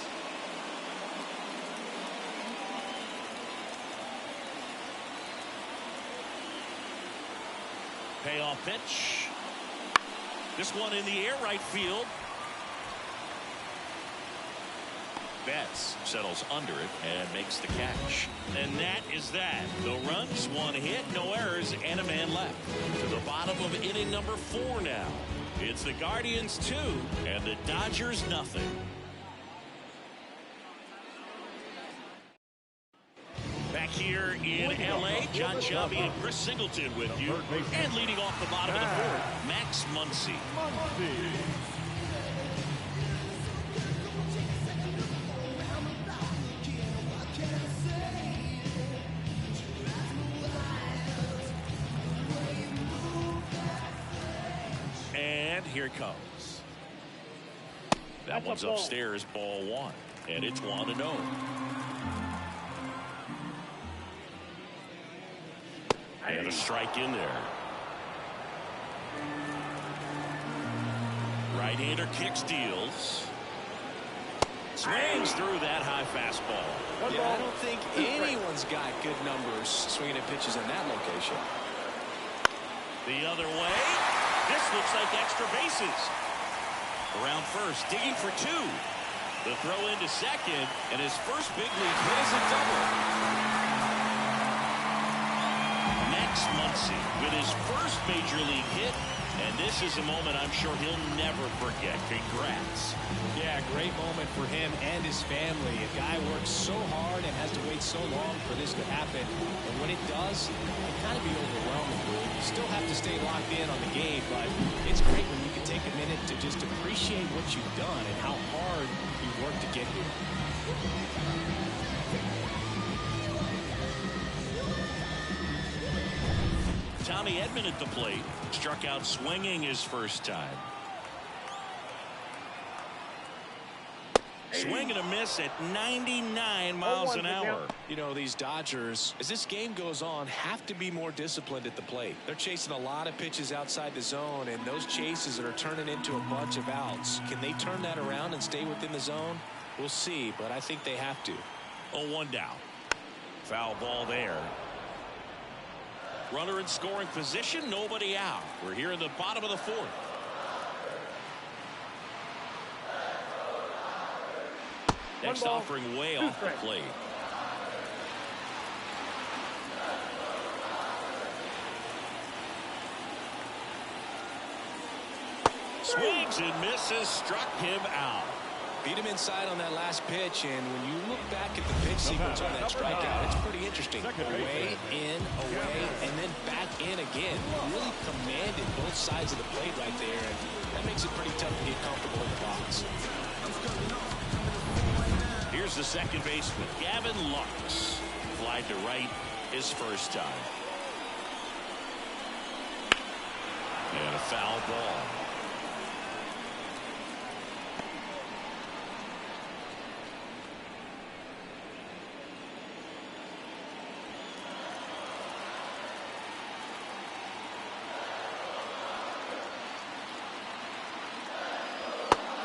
Payoff pitch. This one in the air, right field. Betts settles under it and makes the catch. And that is that. No runs, 1 hit, no errors, and a man left. To the bottom of inning number 4 now. It's the Guardians 2 and the Dodgers nothing. Back here in L.A., John Chubby and Chris Singleton with you. And leading off the bottom of the 4th, Max Muncy. And here it comes. That one's upstairs, ball 1. And it's 1-0. And a strike in there. Right-hander kicks, deals. Swings through that high fastball. Yeah, I don't think anyone's got good numbers swinging at pitches in that location. The other way. This looks like extra bases. Around first, digging for 2. The throw into second, and his first big league hit is a double. Max Muncy with his first major league hit, and this is a moment I'm sure he'll never forget. Congrats. Yeah, great moment for him and his family. A guy works so hard and has to wait so long for this to happen. And when it does, it can kind of be overwhelming, dude. You still have to stay locked in on the game, but it's great when you can take a minute to just appreciate what you've done and how hard you've worked to get here. Tommy Edman at the plate. Struck out swinging his first time. Swing and a miss at 99 miles an hour. You know, these Dodgers, as this game goes on, have to be more disciplined at the plate. They're chasing a lot of pitches outside the zone, and those chases that are turning into a bunch of outs. Can they turn that around and stay within the zone? We'll see, but I think they have to. 0-1 down. Foul ball there. Runner in scoring position, nobody out. We're here in the bottom of the fourth. Next offering way off the plate. Swings and misses, struck him out. Beat him inside on that last pitch, and when you look back at the pitch sequence on that strikeout, it's pretty interesting. Away, in, away, and then back in again. Really commanded both sides of the plate right there, and that makes it pretty tough to get comfortable in the box. Here's the second baseman, Gavin Lux. Flied to right his first time. And a foul ball.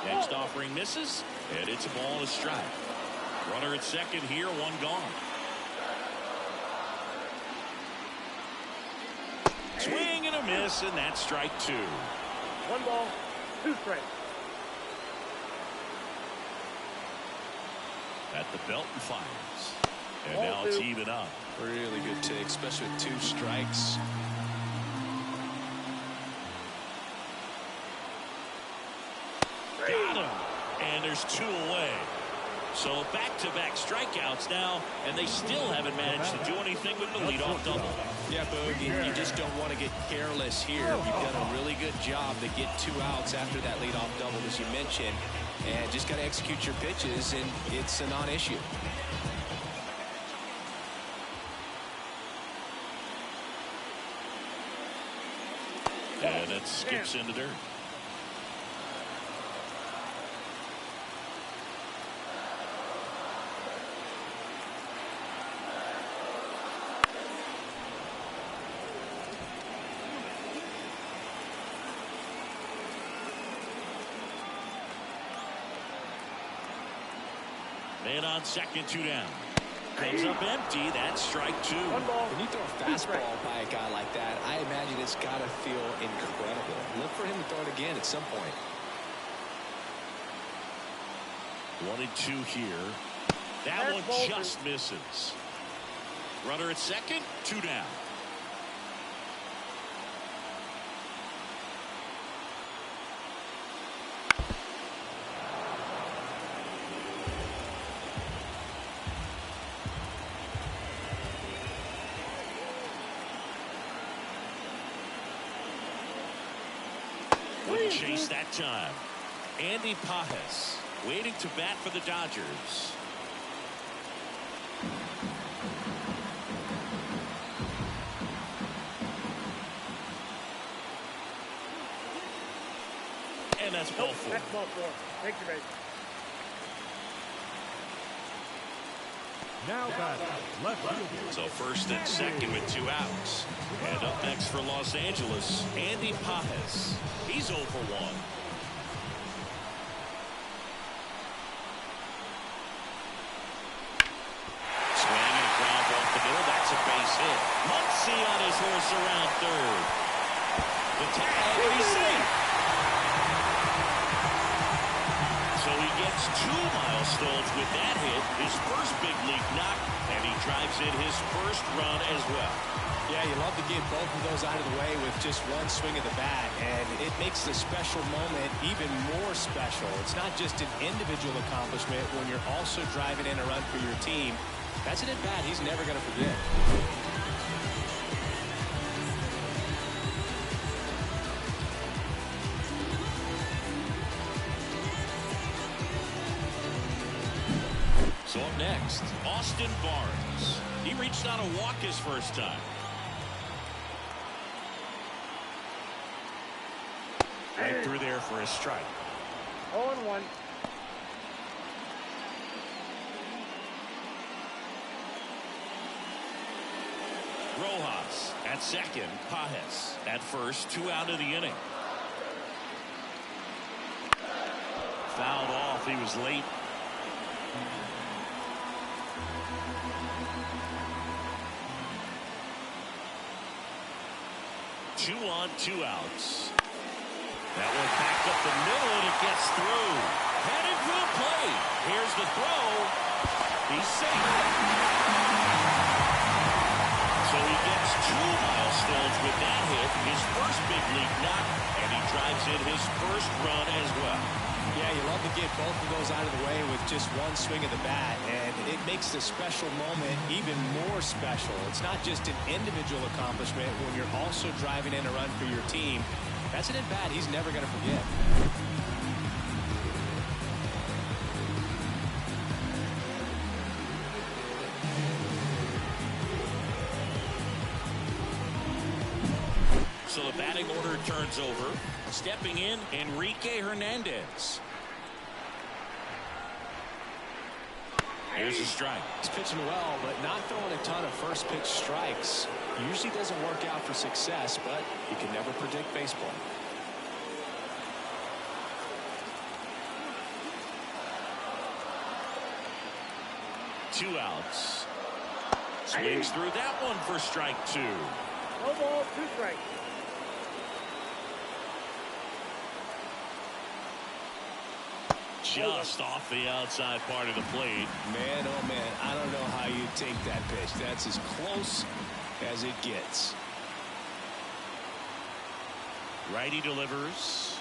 Next offering misses, and it's a ball and a strike. Runner at second here, one gone. Swing and a miss, and that's strike two. 1 ball, 2 strikes. At the belt and fires. And now it's even up. Really good take, especially with 2 strikes. Got him. And there's 2 away. So back-to-back strikeouts now, and they still haven't managed to do anything with the leadoff double. Yeah, Boog, you just don't want to get careless here. You've done a really good job to get 2 outs after that leadoff double, as you mentioned, and just got to execute your pitches, and it's a non-issue. And it skips into dirt. Man on second, 2 down. Comes up empty. That's strike 2. When you throw a fastball by a guy like that, I imagine it's got to feel incredible. Look for him to throw it again at some point. 1-2 here. That one just misses. Runner at second, 2 down. Wouldn't chase that time. Andy Pajes waiting to bat for the Dodgers. And that's ball 4. That's ball 4. Take your base. Now batting, left field. So first and second with 2 outs. And up next for Los Angeles, Andy Pajes. He's 0 for 1. Swing and a ground ball to the middle. That's a base hit. Muncy on his horse around third. The tag, he's safe. So he gets 2 milestones with that hit, his first big league knock, and he drives in his first run as well. Yeah, you love to get both of those out of the way with just one swing of the bat, and it makes the special moment even more special. It's not just an individual accomplishment when you're also driving in a run for your team. That's an at-bat he's never going to forget. So up next, Austin Barnes. He reached out a walk his first time. Right through there for a strike. 0-1. Rojas at second. Pajes at first. 2 out of the inning. Fouled off. He was late. 2 on, 2 outs. That one backed up the middle, and it gets through. Headed for the plate. Here's the throw. He's safe. So he gets 2 milestones with that hit, his first big league knock, and he drives in his first run as well. Yeah, you love to get both of those out of the way with just one swing of the bat, and it makes the special moment even more special. It's not just an individual accomplishment when you're also driving in a run for your team. That's an at-bat he's never going to forget. So the batting order turns over. Stepping in, Enrique Hernandez. Here's a strike. He's pitching well, but not throwing a ton of first pitch strikes. Usually doesn't work out for success, but you can never predict baseball. Two outs. Swings through that one for strike 2. No ball, 2 strikes. Just off the outside part of the plate. Man, oh man, I don't know how you take that pitch. That's as close as it gets. Righty delivers.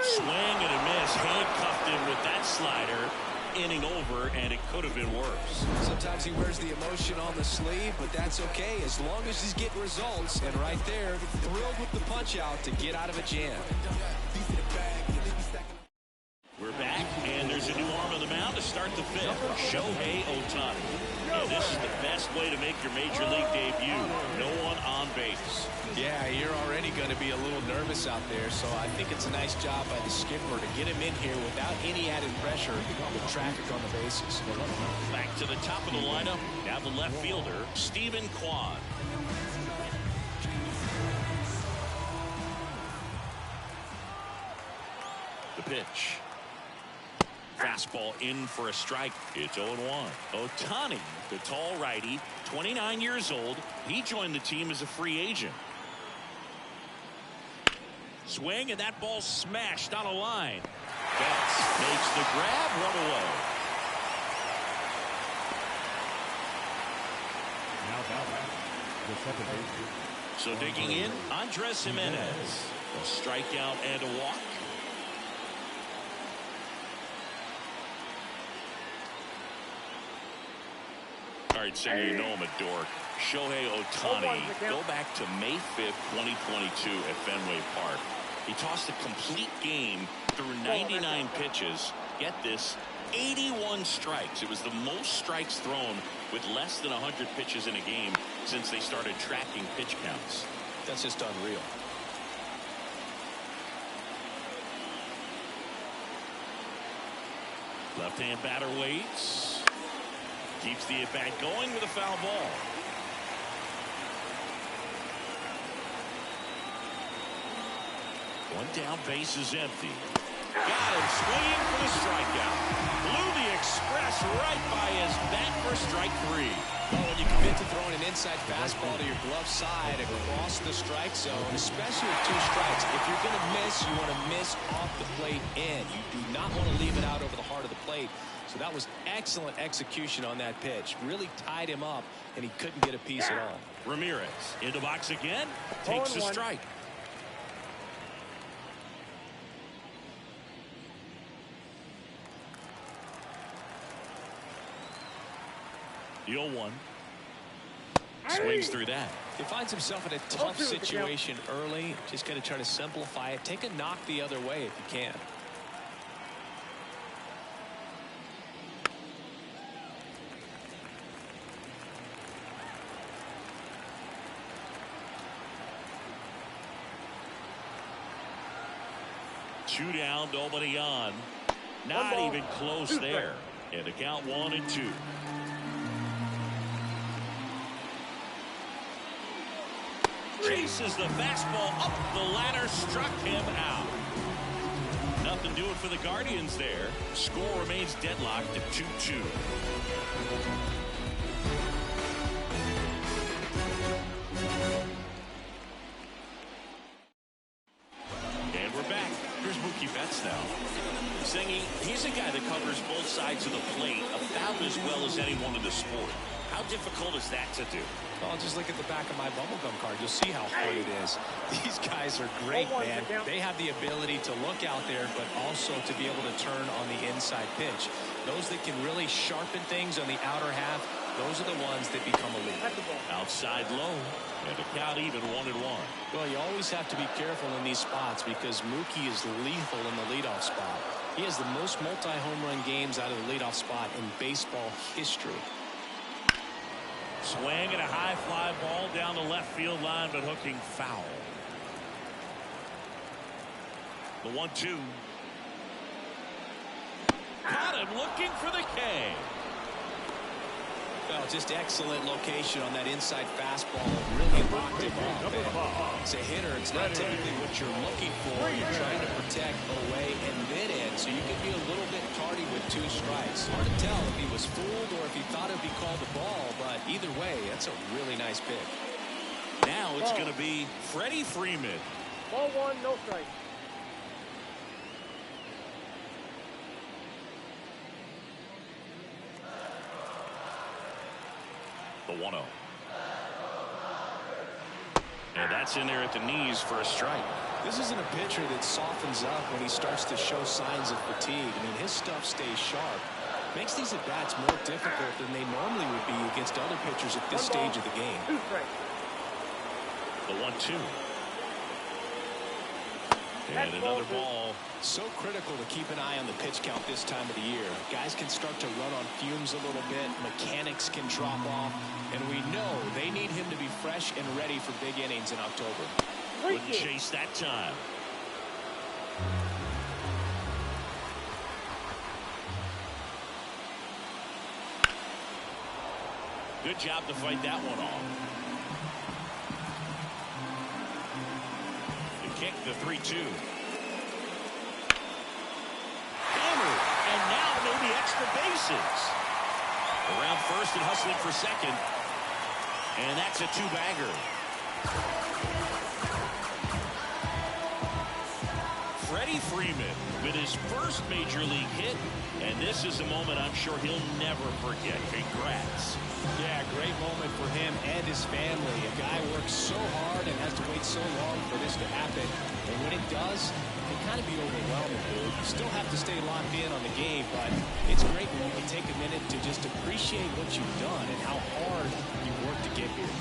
Swing and a miss. Handcuffed him with that slider. Inning over, and it could have been worse. Sometimes he wears the emotion on the sleeve, but that's okay as long as he's getting results. And right there, thrilled with the punch out to get out of a jam. We're back, and there's a new arm on the mound to start the 5th. Shohei Ohtani. And this is the best way to make your Major League debut. No one on base. Yeah, you're already going to be a little nervous out there, so I think it's a nice job by the skipper to get him in here without any added pressure with traffic on the bases. Back to the top of the lineup. Now the left fielder, Stephen Kwan. The pitch. Fastball in for a strike. It's 0-1. Ohtani, the tall righty, 29 years old. He joined the team as a free agent. Swing, and that ball smashed on a line. Betts makes the grab, 1 away. The second baseman. So digging in, Andres Jimenez. A strikeout and a walk. All right, so you know him a dork. Shohei Ohtani. Go back to May 5th, 2022 at Fenway Park. He tossed a complete game through 99 pitches. Get this, 81 strikes. It was the most strikes thrown with less than 100 pitches in a game since they started tracking pitch counts. That's just unreal. Left-hand batter waits. Keeps the at-bat going with a foul ball. One down, base is empty. Got him swinging for the strikeout. Blew the express right by his bat for strike 3. Well, when you commit to throwing an inside fastball to your glove side across the strike zone, especially with 2 strikes, if you're going to miss, you want to miss off the plate in. You do not want to leave it out over the heart of the plate. So that was excellent execution on that pitch. Really tied him up, and he couldn't get a piece at all. Ramirez in the box again. Takes a strike. The 0-1. Swings through that. He finds himself in a tough situation early. Just going to try to simplify it. Take a knock the other way if you can. Two down, nobody on. Not even close there. And the count 1-2. Chases the fastball up the ladder, struck him out. Nothing doing for the Guardians there. Score remains deadlocked at 2-2. Mookie Betts now. Singy, he's a guy that covers both sides of the plate about as well as anyone in the sport. How difficult is that to do? Well, just look at the back of my bubblegum card. You'll see how hard it is. These guys are great, man. They have the ability to look out there, but also to be able to turn on the inside pitch. Those that can really sharpen things on the outer half, those are the ones that become elite. Outside low, and the count even 1-1. Well, you always have to be careful in these spots because Mookie is lethal in the leadoff spot. He has the most multi-home run games out of the leadoff spot in baseball history. Swing and a high fly ball down the left field line, but hooking foul. The 1-2. Got him looking for the K. Well, just excellent location on that inside fastball. Really locked him up. As a hitter, it's not typically what you're looking for. You're trying to protect away and then in, so you can be a little bit tardy with 2 strikes. Hard to tell if he was fooled or if he thought it would be called a ball, but either way, that's a really nice pick. Now it's going to be Freddie Freeman. Ball 1, no strike. The 1-0. And that's in there at the knees for a strike. This isn't a pitcher that softens up when he starts to show signs of fatigue. I mean, his stuff stays sharp. Makes these at-bats more difficult than they normally would be against other pitchers at this stage of the game. 2 strikes. The 1-2. And another ball. So critical to keep an eye on the pitch count this time of the year. Guys can start to run on fumes a little bit. Mechanics can drop off. And we know they need him to be fresh and ready for big innings in October. Wouldn't chase that time. Good job to fight that one off. The kick, the 3-2. Hammered, and now maybe extra bases. Around first and hustling for second. And that's a 2-bagger. Freddie Freeman with his first major league hit, and this is a moment I'm sure he'll never forget. Congrats. Yeah, great moment for him and his family. A guy works so hard and has to wait so long for this to happen. And when it does, it can kind of be overwhelming, dude. You still have to stay locked in on the game, but it's great when you can take a minute to just appreciate what you've done and how hard you worked to get here.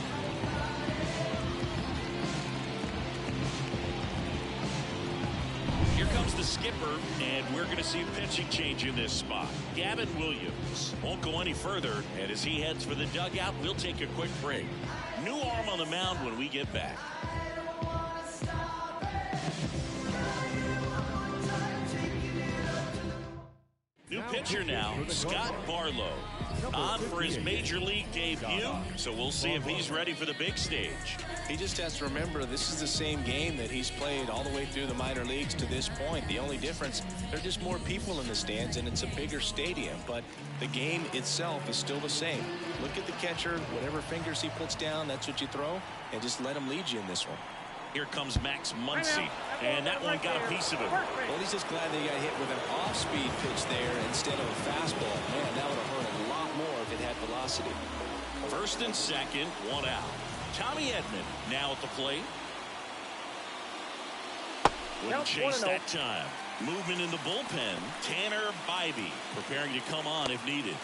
Here comes the skipper, and we're going to see a pitching change in this spot. Gavin Williams won't go any further, and as he heads for the dugout, we'll take a quick break. New arm on the mound when we get back. New pitcher now, Scott Barlow, on for his major league debut, so we'll see if he's ready for the big stage. He just has to remember this is the same game that he's played all the way through the minor leagues to this point. The only difference, there are just more people in the stands and it's a bigger stadium, but the game itself is still the same. Look at the catcher, whatever fingers he puts down, that's what you throw, and just let him lead you in this one. Here comes Max Muncy, and that one got a piece of him. Well, he's just glad that he got hit with an off-speed pitch there instead of a fastball. Man, that would have hurt a lot more if it had velocity. First and second, 1 out. Tommy Edman now at the plate. Wouldn't chase that time. Movement in the bullpen. Tanner Bybee preparing to come on if needed.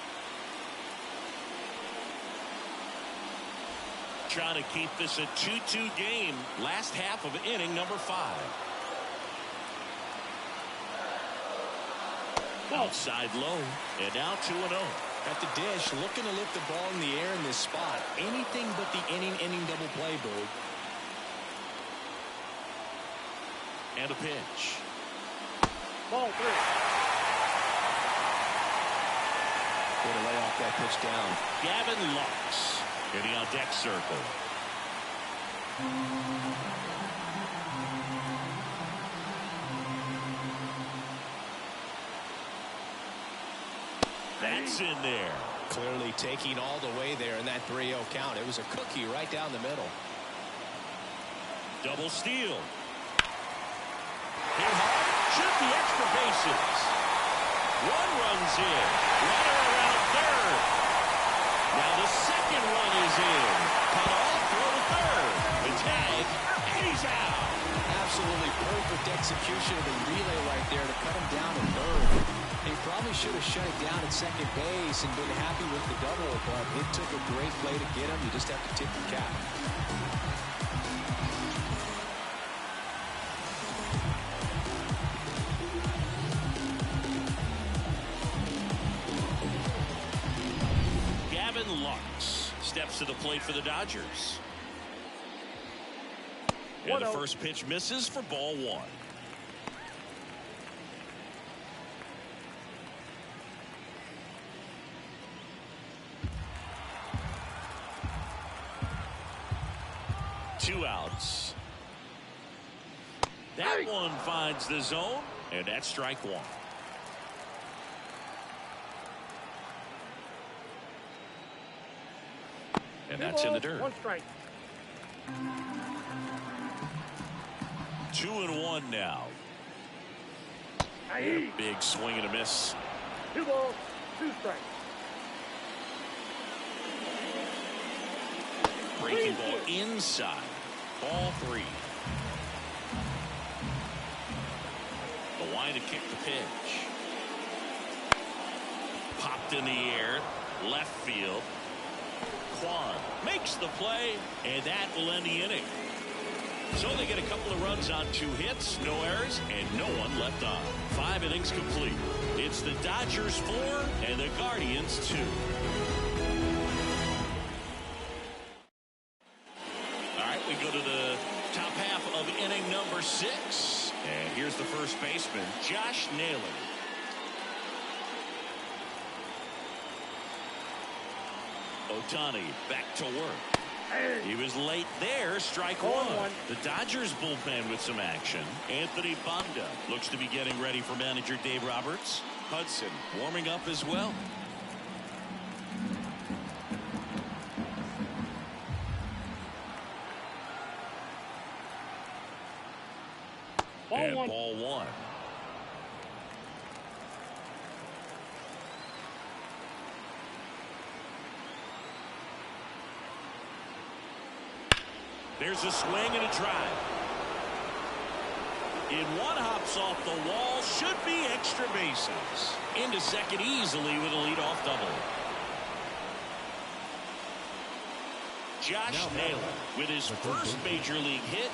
Trying to keep this a 2-2 game. Last half of inning number 5. Outside low, and now 2-0. At the dish, looking to lift the ball in the air in this spot. Anything but the inning double play, Boo. And a pitch. Ball 3. Way to lay off that pitch down. Gavin Lux getting on deck circle. That's in there. Clearly taking all the way there in that 3-0 count. It was a cookie right down the middle. Double steal. Hit hard. Should be bases. One run's in. Runner around third. Now the second run is in. Cut off for third. The tag, and he's out. Absolutely perfect execution of the relay right there to cut him down to third. He probably should have shut it down at second base and been happy with the double, but it took a great play to get him. You just have to tip the cap. Steps to the plate for the Dodgers. And the first pitch misses for ball one. Two outs. That one finds the zone, and that's strike one. And that's in the dirt. One strike. 2-1 now. And a big swing and a miss. 2 balls, 2 strikes. Breaking ball inside. Ball 3. The line to kick the pitch. Popped in the air. Left field. Kwan makes the play, and that will end the inning. So they get a couple of runs on 2 hits, no errors, and no one left on. 5 innings complete. It's the Dodgers 4 and the Guardians 2. All right, we go to the top half of inning number 6. And here's the first baseman, Josh Naylor. Ohtani back to work. He was late there. Strike one. The Dodgers bullpen with some action. Anthony Banda looks to be getting ready for manager Dave Roberts. Hudson warming up as well. Ball one. There's a swing and a drive. In one, hops off the wall. Should be extra bases. Into second easily with a leadoff double. Josh Naylor with his first major league hit.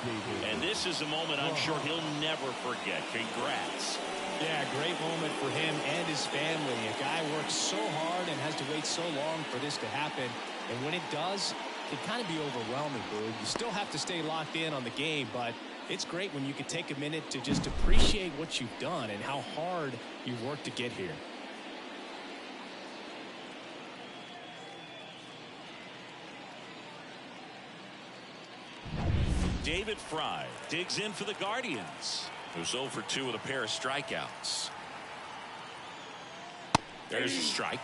And this is a moment I'm sure he'll never forget. Congrats. Yeah, great moment for him and his family. A guy works so hard and has to wait so long for this to happen. And when it does, it kind of be overwhelming, Boog. You still have to stay locked in on the game, but it's great when you can take a minute to just appreciate what you've done and how hard you've worked to get here. David Fry digs in for the Guardians, who's 0 for 2 with a pair of strikeouts. There's a strike.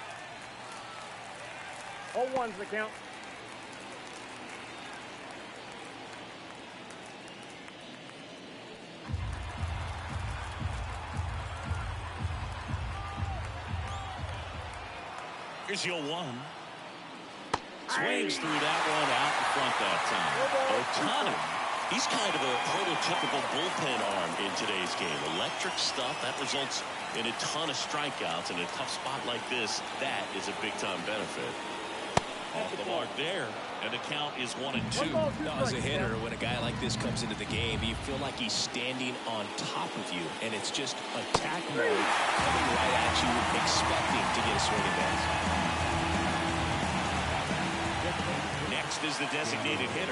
0-1's the count. Here's the 0-1. Swings through that one out in front that time. Ohtani, he's kind of a prototypical bullpen arm in today's game. Electric stuff that results in a ton of strikeouts in a tough spot like this. That is a big-time benefit. Off the mark there, and the count is 1-2. Now, as a hitter, when a guy like this comes into the game, you feel like he's standing on top of you, and it's just attack mode coming right at you, expecting to get a swing and miss. Next is the designated hitter.